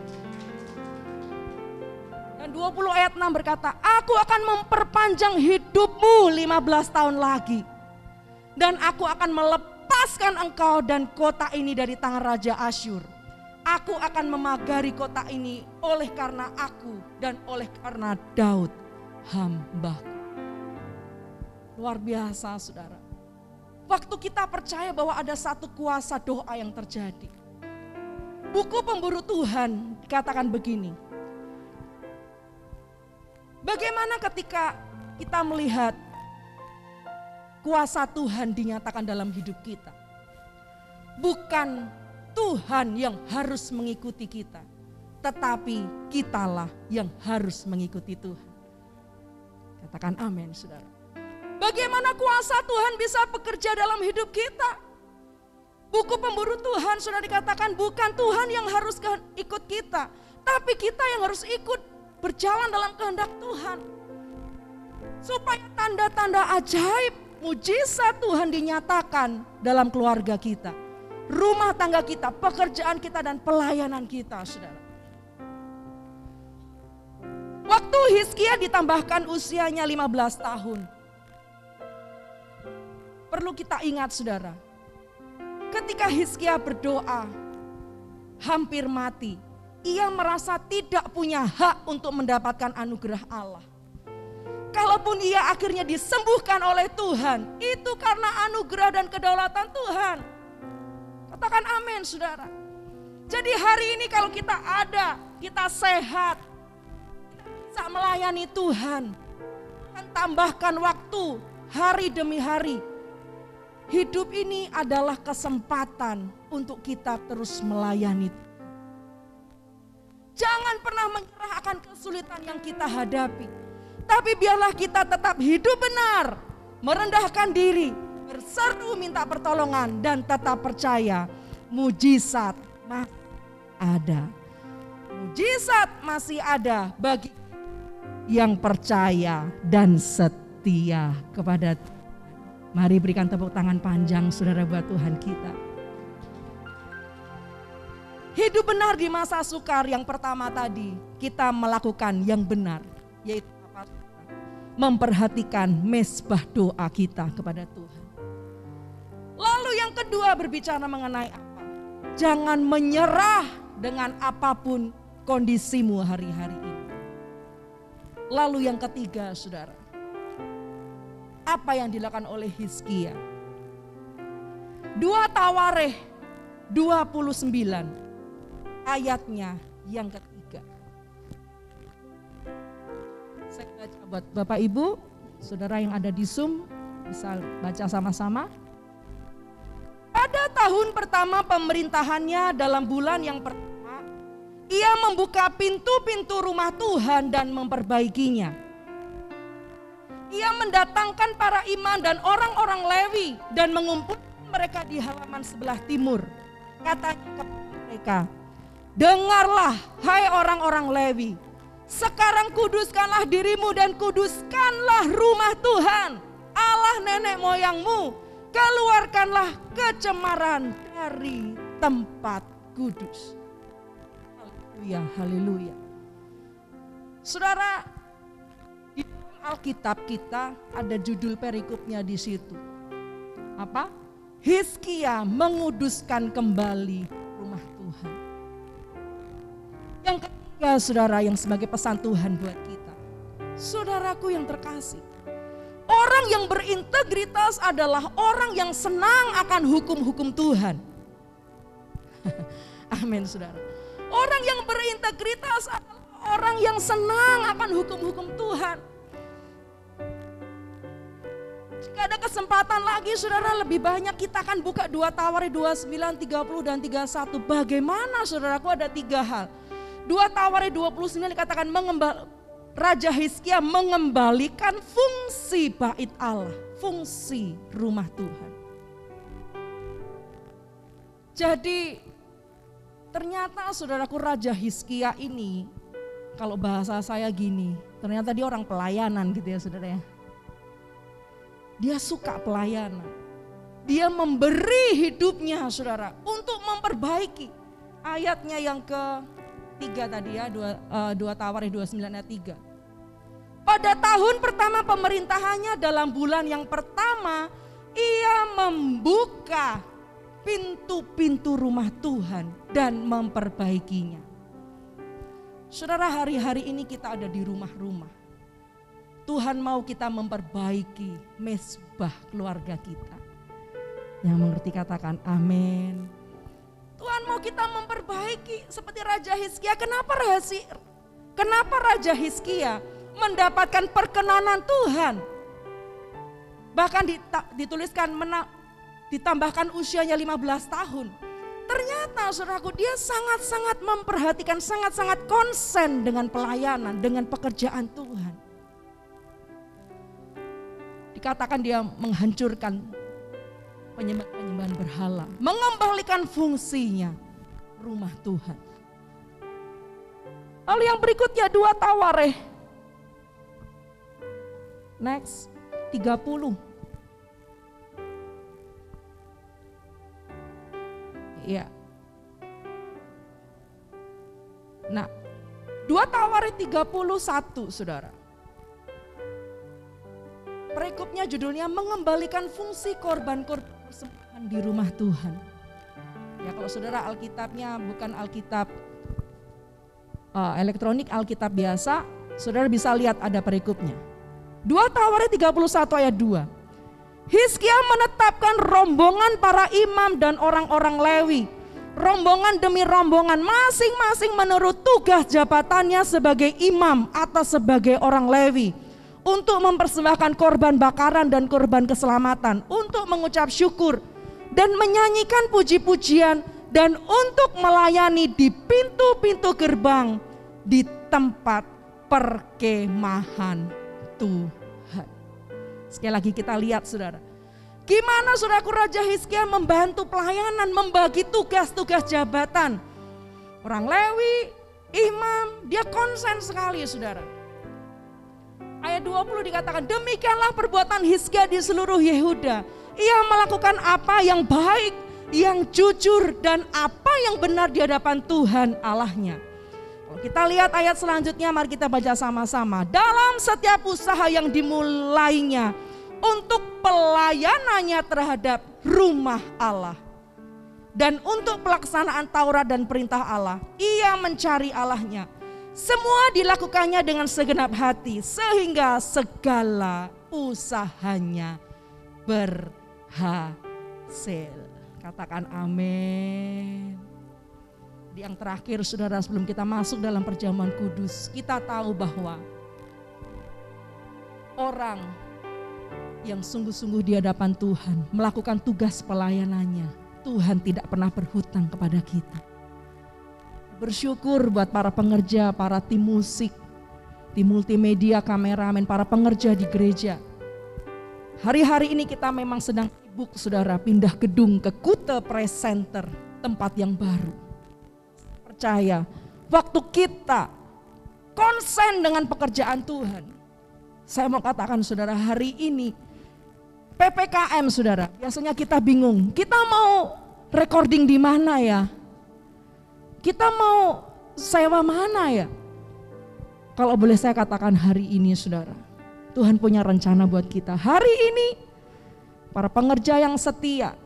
Dan 20 ayat 6 berkata, aku akan memperpanjang hidupmu 15 tahun lagi. Dan aku akan melepaskan engkau dan kota ini dari tangan Raja Asyur. Aku akan memagari kota ini oleh karena aku dan oleh karena Daud hamba-Ku. Luar biasa, saudara. Waktu kita percaya bahwa ada satu kuasa doa yang terjadi. Buku Pemburu Tuhan dikatakan begini. Bagaimana ketika kita melihat kuasa Tuhan dinyatakan dalam hidup kita? Bukan Tuhan yang harus mengikuti kita, tetapi kitalah yang harus mengikuti Tuhan. Katakan amin, saudara. Bagaimana kuasa Tuhan bisa bekerja dalam hidup kita? Buku Pemburu Tuhan sudah dikatakan bukan Tuhan yang harus ikut kita, tapi kita yang harus ikut berjalan dalam kehendak Tuhan. Supaya tanda-tanda ajaib, mujizat Tuhan dinyatakan dalam keluarga kita, rumah tangga kita, pekerjaan kita, dan pelayanan kita, saudara. Waktu Hizkia ditambahkan usianya 15 tahun. Perlu kita ingat, saudara, ketika Hizkia berdoa hampir mati, ia merasa tidak punya hak untuk mendapatkan anugerah Allah. Kalaupun ia akhirnya disembuhkan oleh Tuhan, itu karena anugerah dan kedaulatan Tuhan. Katakan amin, saudara. Jadi hari ini kalau kita ada, kita sehat, bisa melayani Tuhan, dan tambahkan waktu hari demi hari. Hidup ini adalah kesempatan untuk kita terus melayani. Jangan pernah menyerah akan kesulitan yang kita hadapi. Tapi biarlah kita tetap hidup benar, merendahkan diri, berseru minta pertolongan, dan tetap percaya mujizat masih ada. Mujizat masih ada bagi yang percaya dan setia kepada Tuhan. Mari berikan tepuk tangan panjang, saudara, buat Tuhan kita. Hidup benar di masa sukar yang pertama tadi, kita melakukan yang benar, yaitu apa? Memperhatikan mezbah doa kita kepada Tuhan. Lalu yang kedua berbicara mengenai apa? Jangan menyerah dengan apapun kondisimu hari-hari ini. Lalu yang ketiga, saudara, apa yang dilakukan oleh Hizkia? 2 Tawarikh 29 ayatnya yang ketiga. Saya baca buat Bapak Ibu, saudara yang ada di Zoom bisa baca sama-sama. Pada tahun pertama pemerintahannya, dalam bulan yang pertama, ia membuka pintu-pintu rumah Tuhan dan memperbaikinya. Ia mendatangkan para imam dan orang-orang Lewi dan mengumpulkan mereka di halaman sebelah timur. Katanya kepada mereka, dengarlah hai orang-orang Lewi, sekarang kuduskanlah dirimu dan kuduskanlah rumah Tuhan, Allah nenek moyangmu. Keluarkanlah kecemaran dari tempat kudus. Haleluya, haleluya. Saudara, di Alkitab kita ada judul perikopnya di situ. Apa? Hizkia menguduskan kembali rumah Tuhan. Yang ketiga, saudara, yang sebagai pesan Tuhan buat kita. Saudaraku yang terkasih, orang yang berintegritas adalah orang yang senang akan hukum-hukum Tuhan. Amin, saudara. Orang yang berintegritas adalah orang yang senang akan hukum-hukum Tuhan. Jika ada kesempatan lagi saudara, lebih banyak kita akan buka 2 Tawarik 29, 30 dan 31. Bagaimana saudaraku, ada 3 hal. 2 Tawarik 29 dikatakan Raja Hizkia mengembalikan fungsi bait Allah, fungsi rumah Tuhan. Jadi ternyata saudaraku, Raja Hizkia ini, kalau bahasa saya gini, ternyata dia orang pelayanan gitu ya saudara ya. Dia suka pelayanan. Dia memberi hidupnya saudara untuk memperbaiki. Ayatnya yang ke-3 tadi ya, 2 Tawarik 29 ayat 3. Pada tahun pertama pemerintahannya, dalam bulan yang pertama, ia membuka pintu-pintu rumah Tuhan dan memperbaikinya. Saudara, hari-hari ini kita ada di rumah-rumah. Tuhan mau kita memperbaiki mezbah keluarga kita. Yang mengerti katakan amin. Tuhan mau kita memperbaiki seperti Raja Hizkia. Kenapa Raja Hizkia mendapatkan perkenanan Tuhan? Bahkan dituliskan ditambahkan usianya 15 tahun. Ternyata saudaraku, dia sangat-sangat memperhatikan, sangat-sangat konsen dengan pelayanan, dengan pekerjaan Tuhan. Dikatakan dia menghancurkan penyembahan berhala, mengembalikan fungsinya rumah Tuhan. Lalu yang berikutnya 2 Tawarik. Next, 30. Iya. Nah, 2 Tawarik 31 saudara. Perikopnya judulnya mengembalikan fungsi korban-korban persembahan di rumah Tuhan. Ya, kalau saudara Alkitabnya bukan Alkitab elektronik, Alkitab biasa, saudara bisa lihat ada perikopnya. 2 Tawarik 31 ayat 2. Hizkia menetapkan rombongan para imam dan orang-orang Lewi. Rombongan demi rombongan, masing-masing menurut tugas jabatannya sebagai imam atau sebagai orang Lewi, untuk mempersembahkan korban bakaran dan korban keselamatan, untuk mengucap syukur dan menyanyikan puji-pujian, dan untuk melayani di pintu-pintu gerbang di tempat perkemahan Tuhan. Sekali lagi kita lihat saudara, gimana saudaraku Raja Hizkia membantu pelayanan, membagi tugas-tugas jabatan. Orang Lewi, imam, dia konsen sekali saudara. Ayat 20 dikatakan, demikianlah perbuatan Hizkia di seluruh Yehuda. Ia melakukan apa yang baik, yang jujur, dan apa yang benar di hadapan Tuhan Allahnya. Kalau kita lihat ayat selanjutnya, mari kita baca sama-sama. Dalam setiap usaha yang dimulainya untuk pelayanannya terhadap rumah Allah, dan untuk pelaksanaan Taurat dan perintah Allah, ia mencari Allahnya. Semua dilakukannya dengan segenap hati, sehingga segala usahanya berhasil. Katakan amin. Di yang terakhir saudara, sebelum kita masuk dalam perjamuan kudus, kita tahu bahwa orang yang sungguh-sungguh di hadapan Tuhan, melakukan tugas pelayanannya, Tuhan tidak pernah berhutang kepada kita. Bersyukur buat para pengerja, para tim musik, tim multimedia, kameramen, para pengerja di gereja. Hari-hari ini kita memang sedang sibuk saudara, pindah gedung ke Kute Press Center, tempat yang baru. Percaya, waktu kita konsen dengan pekerjaan Tuhan, saya mau katakan saudara, hari ini PPKM saudara, biasanya kita bingung, kita mau recording di mana ya? Kita mau sewa mana ya? Kalau boleh saya katakan hari ini saudara, Tuhan punya rencana buat kita. Hari ini para pengerja yang setia,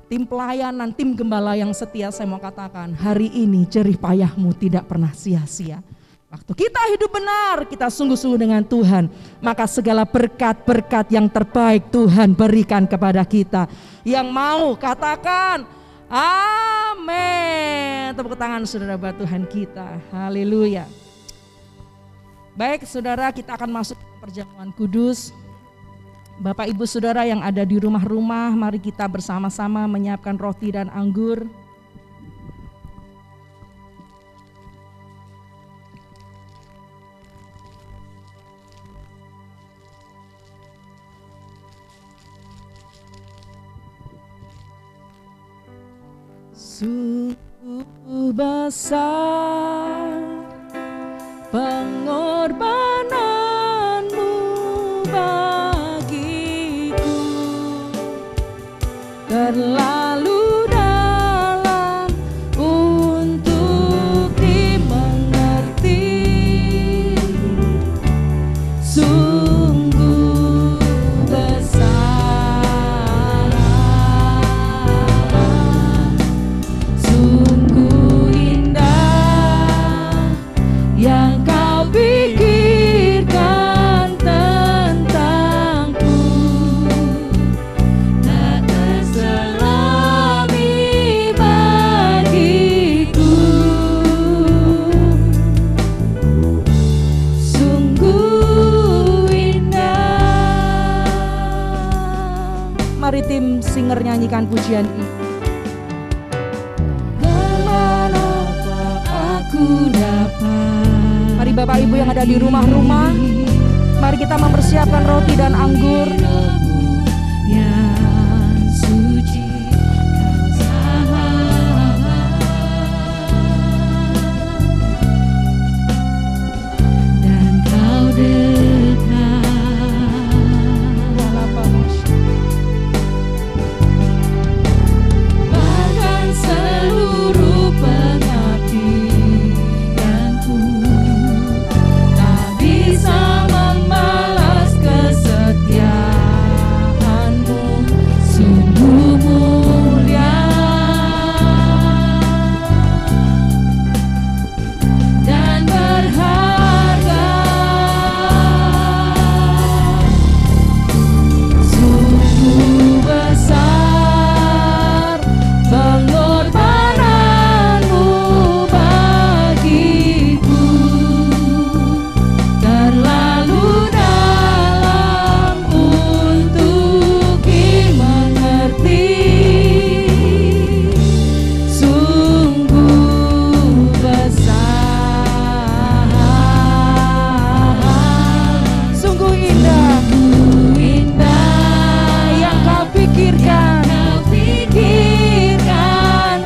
tim pelayanan, tim gembala yang setia, saya mau katakan hari ini jerih payahmu tidak pernah sia-sia. Waktu kita hidup benar, kita sungguh-sungguh dengan Tuhan, maka segala berkat-berkat yang terbaik Tuhan berikan kepada kita. Yang mau katakan amin. Tepuk tangan saudara buat Tuhan kita. Haleluya. Baik saudara, kita akan masuk ke perjamuan kudus. Bapak Ibu Saudara yang ada di rumah-rumah, mari kita bersama-sama menyiapkan roti dan anggur. Sungguh besar pengorbananmu bagiku, terlalu dalam untuk dimengerti. Sungguh besar, sungguh indah yang kau pikirkan tentangku, tak terselami bagiku. Sungguh indah. Mari tim singer nyanyikan pujian ini. Kemanapun aku dapat. Mari Bapak Ibu yang ada di rumah-rumah, mari kita mempersiapkan roti dan anggur. Yang suci kau sahabat, dan kau dekat. Bahkan seluruh pengabdianku tak bisa membalas kesetiaanmu. Sungguh mulia dan berharga. Sungguh besar pengorbananmu bagiku, terlalu dalam untuk dimengerti. Sungguh besar, sungguh indah, yang kau pikirkan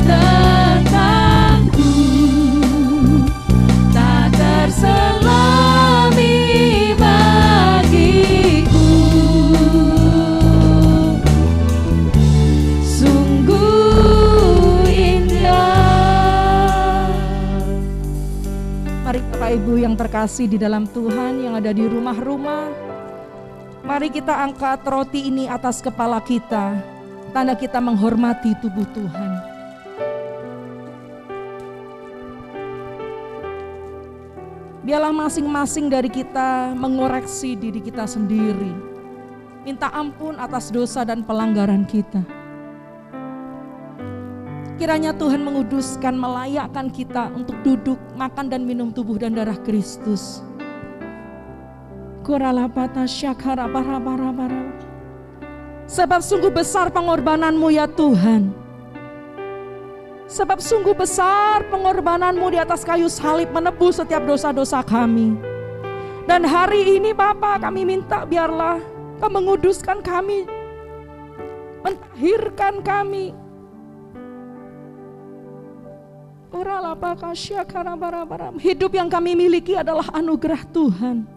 tentangku, tak terselami bagiku. Sungguh indah. Mari Bapak Ibu yang terkasih di dalam Tuhan yang ada di rumah-rumah, mari kita angkat roti ini atas kepala kita, tanda kita menghormati tubuh Tuhan. Biarlah masing-masing dari kita mengoreksi diri kita sendiri, minta ampun atas dosa dan pelanggaran kita. Kiranya Tuhan menguduskan, melayakkan kita untuk duduk, makan dan minum tubuh dan darah Kristus. Sebab sungguh besar pengorbananmu ya Tuhan. Sebab sungguh besar pengorbananmu di atas kayu salib menebus setiap dosa-dosa kami. Dan hari ini Bapa, kami minta biarlah Kau menguduskan kami, mentahirkan kami. Hidup yang kami miliki adalah anugerah Tuhan.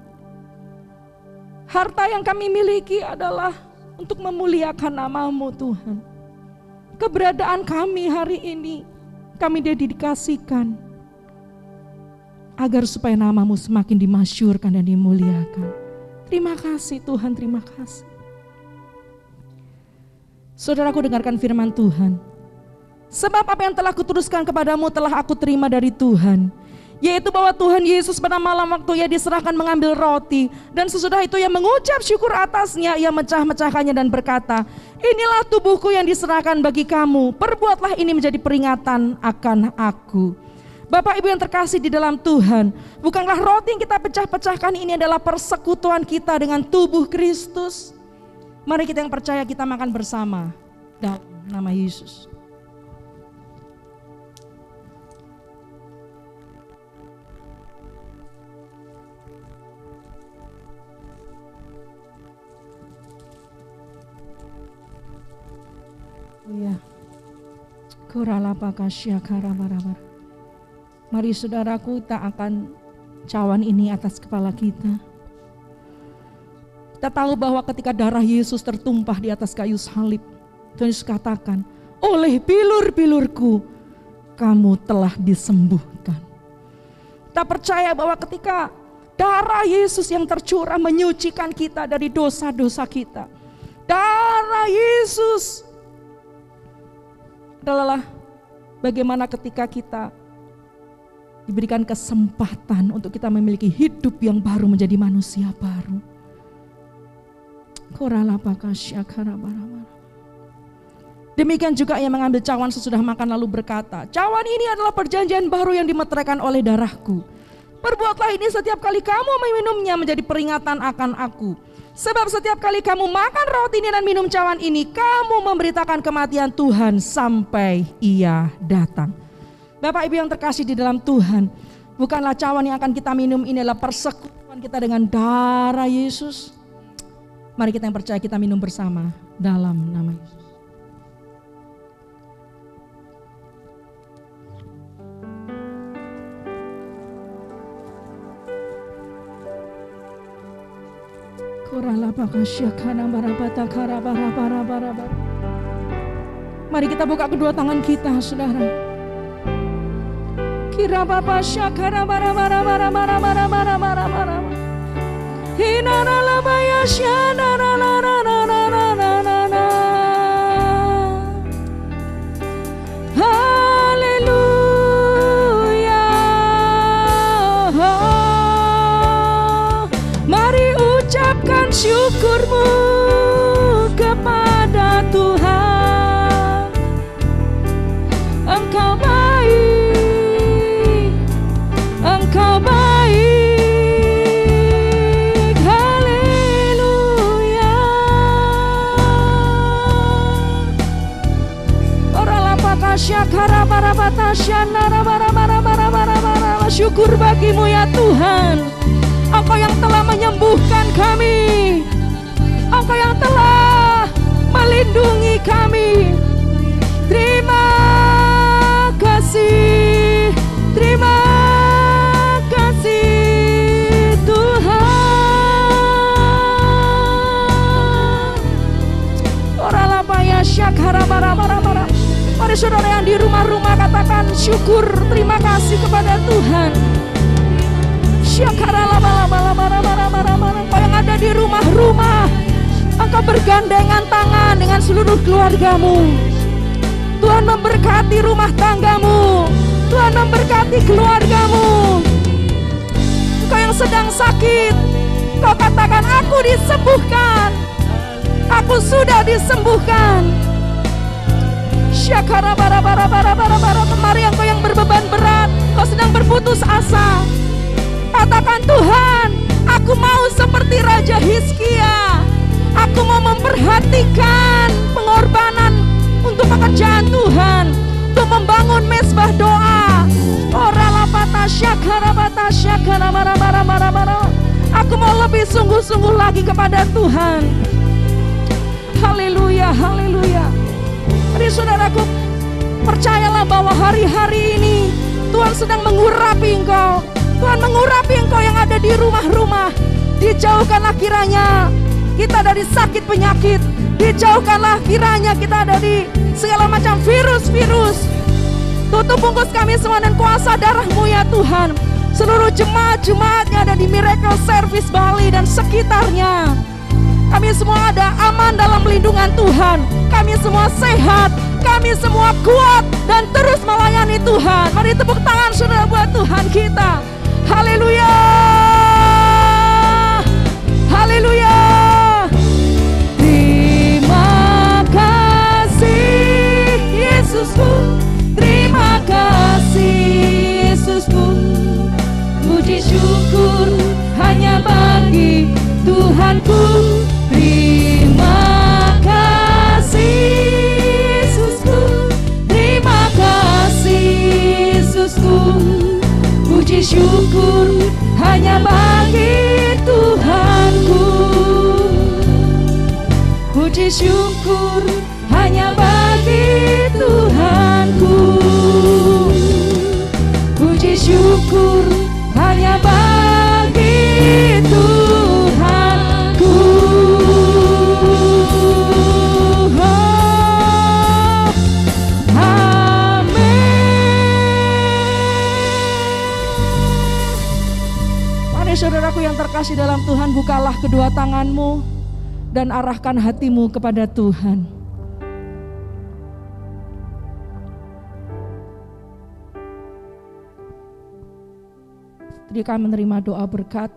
Harta yang kami miliki adalah untuk memuliakan nama-Mu Tuhan. Keberadaan kami hari ini kami dedikasikan agar supaya nama-Mu semakin dimasyurkan dan dimuliakan. Terima kasih Tuhan, terima kasih. Saudaraku, dengarkan firman Tuhan. Sebab apa yang telah kuteruskan kepadamu telah aku terima dari Tuhan, yaitu bahwa Tuhan Yesus pada malam waktu ia diserahkan mengambil roti, dan sesudah itu ia mengucap syukur atasnya, ia mecah-mecahkannya dan berkata, inilah tubuhku yang diserahkan bagi kamu, perbuatlah ini menjadi peringatan akan aku. Bapak Ibu yang terkasih di dalam Tuhan, bukankah roti yang kita pecah-pecahkan ini adalah persekutuan kita dengan tubuh Kristus? Mari kita yang percaya kita makan bersama dalam nama Yesus. Ya. Mari saudaraku, tak akan cawan ini atas kepala kita. Kita tahu bahwa ketika darah Yesus tertumpah di atas kayu salib, Tuhan Yesus katakan, oleh bilur-bilurku kamu telah disembuhkan. Kita percaya bahwa ketika darah Yesus yang tercurah menyucikan kita dari dosa-dosa kita, darah Yesus adalah bagaimana ketika kita diberikan kesempatan untuk kita memiliki hidup yang baru, menjadi manusia baru. Demikian juga yang mengambil cawan sesudah makan lalu berkata, cawan ini adalah perjanjian baru yang dimeteraikan oleh darahku. Perbuatlah ini setiap kali kamu meminumnya menjadi peringatan akan aku. Sebab setiap kali kamu makan roti ini dan minum cawan ini, kamu memberitakan kematian Tuhan sampai Ia datang. Bapak Ibu yang terkasih di dalam Tuhan, bukanlah cawan yang akan kita minum ini adalah persekutuan kita dengan darah Yesus. Mari kita yang percaya kita minum bersama dalam nama Yesus. Mari kita buka kedua tangan kita, saudara. Kira bapa syakara bara bara bara bara bara bara bara bara. Hinara labaya syana na na na na na na na na. Haleluya. Mari ucapkan syukurmu kepada Tuhan. Engkau baik, Engkau baik. Haleluya. Ora lapaka syakara barabata syana bara bara bara bara bara. Syukur bagimu ya Tuhan. Engkau yang telah menyembuhkan kami, Engkau yang telah melindungi kami. Terima kasih, terima kasih Tuhan. Oralah paya syakara bara bara bara. Mari saudara yang di rumah-rumah katakan syukur, terima kasih kepada Tuhan. Engkau yang ada di rumah-rumah, engkau bergandengan tangan dengan seluruh keluargamu. Tuhan memberkati rumah tanggamu, Tuhan memberkati keluargamu. Engkau yang sedang sakit, kau katakan aku disembuhkan, aku sudah disembuhkan. Syakara bara bara bara bara bara. Mari engkau yang berbeban berat, kau sedang berputus asa, katakan Tuhan, aku mau seperti Raja Hizkia. Aku mau memperhatikan pengorbanan untuk pekerjaan Tuhan, untuk membangun mezbah doa. Aku mau lebih sungguh-sungguh lagi kepada Tuhan. Haleluya, haleluya. Mari saudaraku, percayalah bahwa hari-hari ini Tuhan sedang mengurapi engkau. Tuhan mengurapi engkau yang ada di rumah-rumah. Dijauhkanlah kiranya kita dari sakit penyakit. Dijauhkanlah kiranya kita dari segala macam virus-virus. Tutup bungkus kami semua dan kuasa darah-Mu ya Tuhan. Seluruh jemaat-jemaat yang ada di Miracle Service Bali dan sekitarnya, kami semua ada aman dalam lindungan Tuhan. Kami semua sehat, kami semua kuat dan terus melayani Tuhan. Mari tepuk tangan saudara buat Tuhan kita. Haleluya, haleluya. Terima kasih Yesusku, terima kasih Yesusku. Puji syukur hanya bagi Tuhanku. Terima Puji syukur hanya bagi Tuhanku. Puji syukur hanya bagi Tuhanku. Oh, amin. Mari saudaraku yang terkasih dalam Tuhan, bukalah kedua tanganmu dan arahkan hatimu kepada Tuhan. Ketika menerima doa berkat,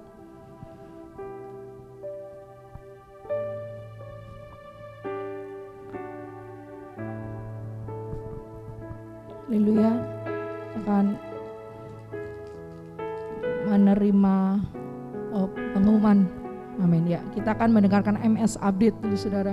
haleluya, akan menerima pengumuman. Amin ya. Kita akan mendengarkan MS update dulu saudara.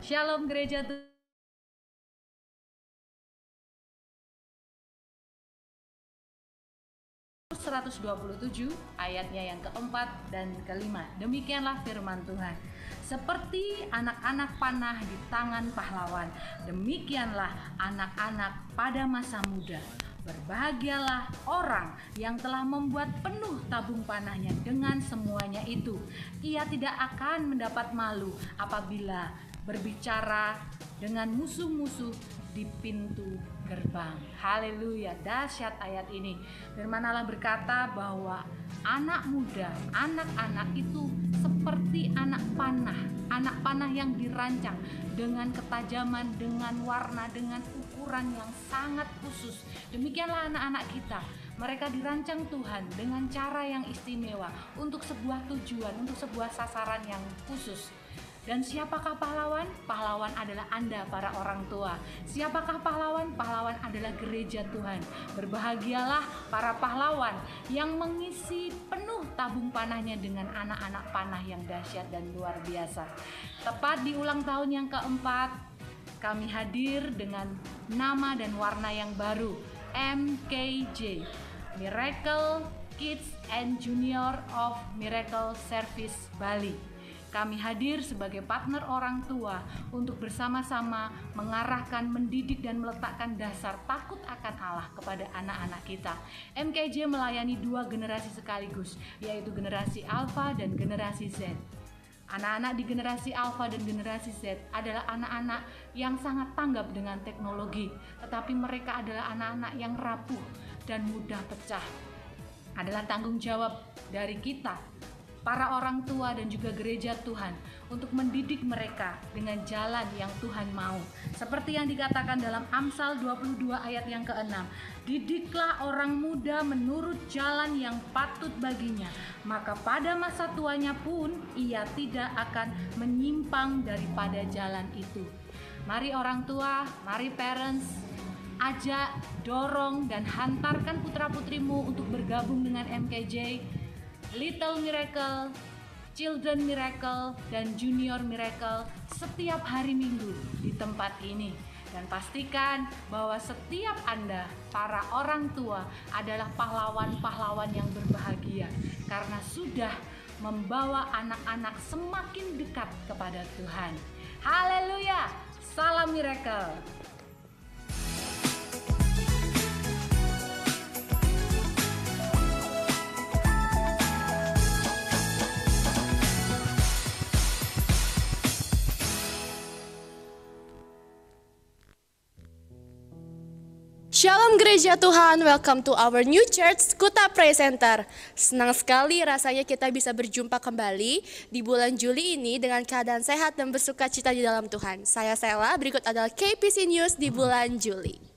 Shalom Gereja Tuhan. Mazmur 127 ayatnya yang keempat dan kelima. Demikianlah firman Tuhan. Seperti anak-anak panah di tangan pahlawan, demikianlah anak-anak pada masa muda. Berbahagialah orang yang telah membuat penuh tabung panahnya dengan semuanya itu. Ia tidak akan mendapat malu apabila berbicara dengan musuh-musuh di pintu gerbang. Haleluya, dahsyat ayat ini. Firman Allah berkata bahwa anak muda, anak-anak itu seperti anak panah yang dirancang dengan ketajaman, dengan warna, dengan ukuran yang sangat khusus. Demikianlah anak-anak kita. Mereka dirancang Tuhan dengan cara yang istimewa untuk sebuah tujuan, untuk sebuah sasaran yang khusus. Dan siapakah pahlawan? Pahlawan adalah Anda, para orang tua. Siapakah pahlawan? Pahlawan adalah gereja Tuhan. Berbahagialah para pahlawan yang mengisi penuh tabung panahnya dengan anak-anak panah yang dahsyat dan luar biasa. Tepat di ulang tahun yang keempat, kami hadir dengan nama dan warna yang baru, MKJ, Miracle Kids and Junior of Miracle Service Bali. kami hadir sebagai partner orang tua untuk bersama-sama mengarahkan, mendidik, dan meletakkan dasar takut akan Allah kepada anak-anak kita. MKJ melayani 2 generasi sekaligus, yaitu generasi Alpha dan generasi Z. Anak-anak di generasi Alpha dan generasi Z adalah anak-anak yang sangat tanggap dengan teknologi, tetapi mereka adalah anak-anak yang rapuh dan mudah pecah. Adalah tanggung jawab dari kita, para orang tua dan juga gereja Tuhan, untuk mendidik mereka dengan jalan yang Tuhan mau. Seperti yang dikatakan dalam Amsal 22 ayat yang ke-6, didiklah orang muda menurut jalan yang patut baginya, maka pada masa tuanya pun ia tidak akan menyimpang daripada jalan itu. Mari orang tua, mari parents, ajak, dorong, dan hantarkan putra-putrimu untuk bergabung dengan MKJ, Little Miracle, Children Miracle, dan Junior Miracle setiap hari Minggu di tempat ini. Dan pastikan bahwa setiap Anda, para orang tua, adalah pahlawan-pahlawan yang berbahagia karena sudah membawa anak-anak semakin dekat kepada Tuhan. Haleluya! Salam Miracle! Shalom Gereja Tuhan, welcome to our new church, Kuta Praise Center. Senang sekali rasanya kita bisa berjumpa kembali di bulan Juli ini dengan keadaan sehat dan bersuka cita di dalam Tuhan. Saya Sela, berikut adalah KPC News di bulan Juli.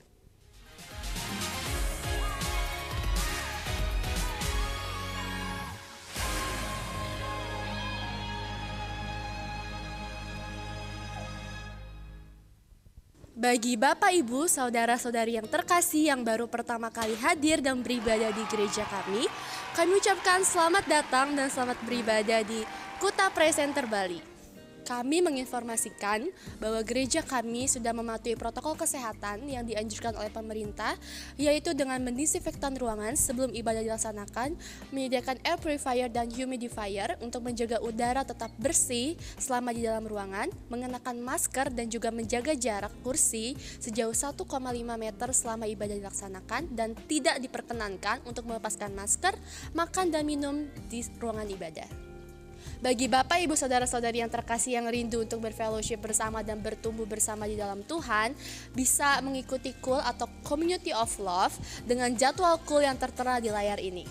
Bagi Bapak, Ibu, Saudara-saudari yang terkasih yang baru pertama kali hadir dan beribadah di gereja kami ucapkan selamat datang dan selamat beribadah di Kuta Praise Center Bali. Kami menginformasikan bahwa gereja kami sudah mematuhi protokol kesehatan yang dianjurkan oleh pemerintah, yaitu dengan mendisinfektan ruangan sebelum ibadah dilaksanakan, menyediakan air purifier dan humidifier untuk menjaga udara tetap bersih selama di dalam ruangan, mengenakan masker dan juga menjaga jarak kursi sejauh 1,5 meter selama ibadah dilaksanakan, dan tidak diperkenankan untuk melepaskan masker, makan dan minum di ruangan ibadah. Bagi Bapak, Ibu, Saudara-saudari yang terkasih yang rindu untuk berfellowship bersama dan bertumbuh bersama di dalam Tuhan, bisa mengikuti KUL atau Community of Love dengan jadwal KUL yang tertera di layar ini.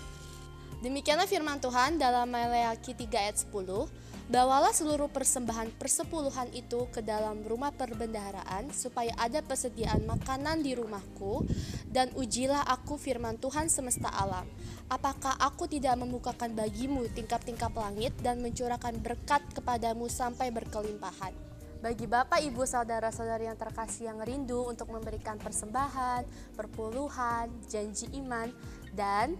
Demikianlah firman Tuhan dalam Maleakhi 3 ayat 10. Bawalah seluruh persembahan persepuluhan itu ke dalam rumah perbendaharaan, supaya ada persediaan makanan di rumahku, dan ujilah aku firman Tuhan semesta alam. Apakah aku tidak membukakan bagimu tingkap-tingkap langit dan mencurahkan berkat kepadamu sampai berkelimpahan? Bagi Bapak, Ibu, Saudara-saudari yang terkasih yang rindu untuk memberikan persembahan, perpuluhan, janji iman, dan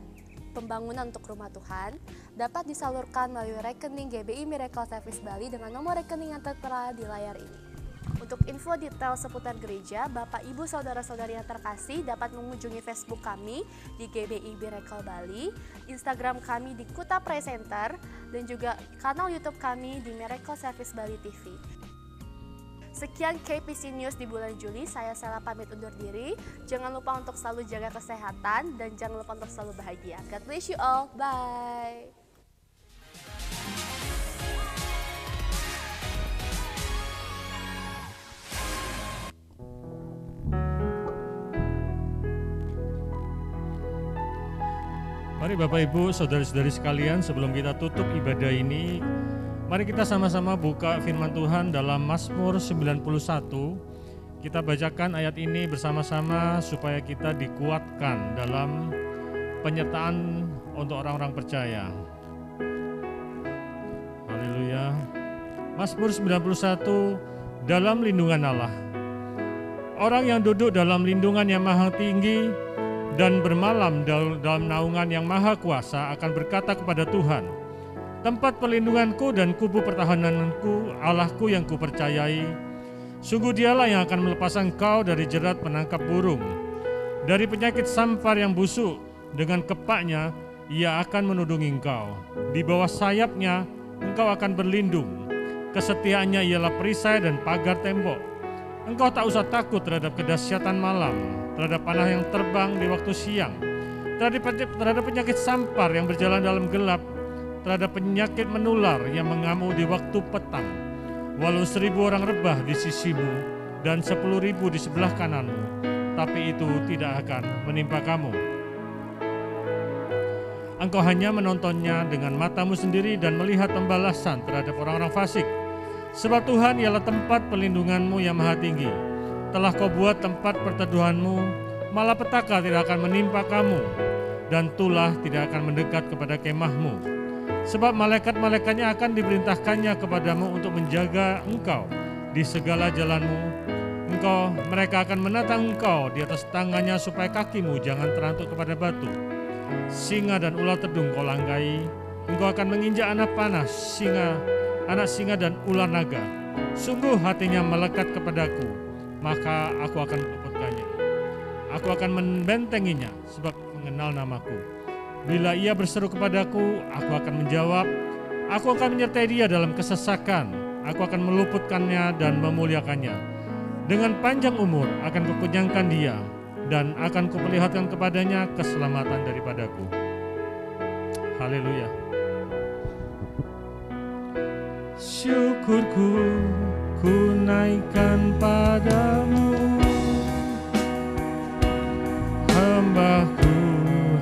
pembangunan untuk rumah Tuhan dapat disalurkan melalui rekening GBI Miracle Service Bali dengan nomor rekening yang tertera di layar ini. Untuk info detail seputar gereja, Bapak, Ibu, Saudara-saudari yang terkasih dapat mengunjungi Facebook kami di GBI Miracle Bali, Instagram kami di Kuta Praise Center, dan juga kanal YouTube kami di Miracle Service Bali TV. Sekian KPC News di bulan Juli, saya Sela pamit undur diri. Jangan lupa untuk selalu jaga kesehatan dan jangan lupa untuk selalu bahagia. God bless you all, bye. Mari Bapak, Ibu, Saudara-saudari sekalian, sebelum kita tutup ibadah ini, mari kita sama-sama buka firman Tuhan dalam Mazmur 91. Kita bacakan ayat ini bersama-sama supaya kita dikuatkan dalam penyertaan untuk orang-orang percaya. Haleluya. Mazmur 91, dalam lindungan Allah. Orang yang duduk dalam lindungan yang maha tinggi dan bermalam dalam naungan yang maha kuasa akan berkata kepada Tuhan, tempat perlindunganku dan kubu pertahananku, Allahku yang kupercayai. Sungguh dialah yang akan melepaskan engkau dari jerat penangkap burung, dari penyakit sampar yang busuk. Dengan kepaknya ia akan menudungi engkau. Di bawah sayapnya engkau akan berlindung. Kesetiaannya ialah perisai dan pagar tembok. Engkau tak usah takut terhadap kedahsyatan malam, terhadap panah yang terbang di waktu siang, terhadap penyakit sampar yang berjalan dalam gelap, terhadap penyakit menular yang mengamuk di waktu petang. Walau 1000 orang rebah di sisimu dan 10.000 di sebelah kananmu, tapi itu tidak akan menimpa kamu. Engkau hanya menontonnya dengan matamu sendiri dan melihat pembalasan terhadap orang-orang fasik. Sebab Tuhan ialah tempat perlindunganmu yang maha tinggi. Telah kau buat tempat perteduhanmu, malapetaka tidak akan menimpa kamu, dan tulah tidak akan mendekat kepada kemahmu. Sebab malaikat-malaikatnya akan diperintahkannya kepadamu untuk menjaga engkau di segala jalanmu. Mereka akan menatang engkau di atas tangannya supaya kakimu jangan terantuk kepada batu. Singa dan ular tedung kau langgai, engkau akan menginjak anak panah, anak singa dan ular naga. Sungguh hatinya melekat kepadaku, maka aku akan meluputkannya. Aku akan membentenginya sebab mengenal namaku. Bila ia berseru kepadaku, aku akan menjawab. Aku akan menyertai dia dalam kesesakan. Aku akan meluputkannya dan memuliakannya. Dengan panjang umur akan kukenyangkan dia, dan akan kuperlihatkan kepadanya keselamatan daripadaku. Haleluya. Syukurku ku naikkan padamu, hambaku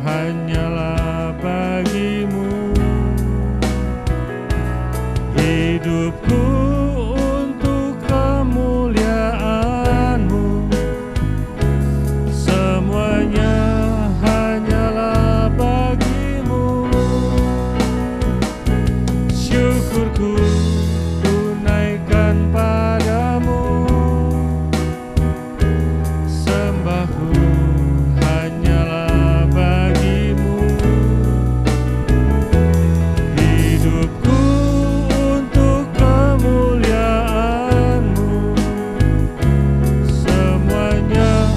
hanyalah bagimu. Hidupku untuk kemuliaan-Mu, semuanya hanyalah bagimu. Syukurku ku naikkan padamu, sembahku hanyalah bagimu. Hidupku untuk kemuliaan-Mu, semuanya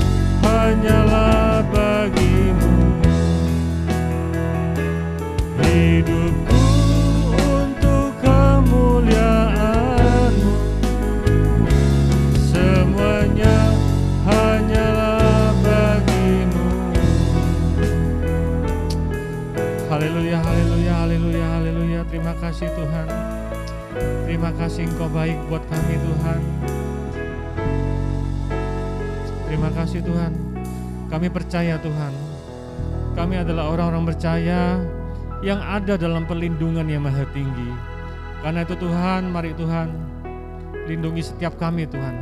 hanyalah bagimu. Hidupku untuk kemuliaan-Mu, semuanya hanyalah bagimu. Haleluya, haleluya, haleluya, haleluya. Terima kasih Tuhan. Terima kasih Engkau baik buat kami Tuhan. Terima kasih Tuhan. Kami percaya Tuhan. Kami adalah orang-orang percaya yang ada dalam perlindungan yang maha tinggi. Karena itu Tuhan, mari Tuhan lindungi setiap kami Tuhan.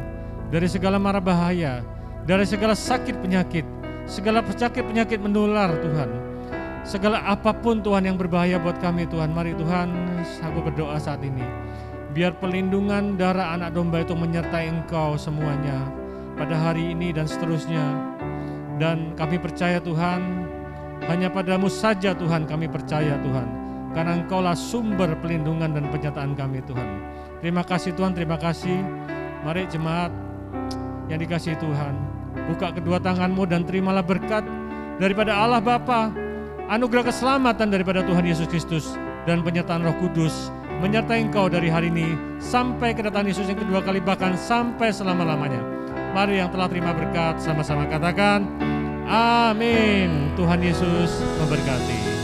Dari segala mara bahaya, dari segala sakit penyakit, segala penyakit menular Tuhan. Segala apapun Tuhan yang berbahaya buat kami Tuhan. Mari Tuhan, aku berdoa saat ini. Biar perlindungan darah anak domba itu menyertai Engkau semuanya pada hari ini dan seterusnya. Dan kami percaya Tuhan, hanya padamu saja Tuhan kami percaya Tuhan. Karena Engkaulah sumber pelindungan dan penyertaan kami Tuhan. Terima kasih Tuhan, terima kasih. Mari jemaat yang dikasihi Tuhan, buka kedua tanganmu dan terimalah berkat daripada Allah Bapa, anugerah keselamatan daripada Tuhan Yesus Kristus, dan penyertaan Roh Kudus menyertai engkau dari hari ini sampai kedatangan Yesus yang kedua kali, bahkan sampai selama-lamanya. Mari yang telah terima berkat sama-sama katakan amin. Tuhan Yesus memberkati.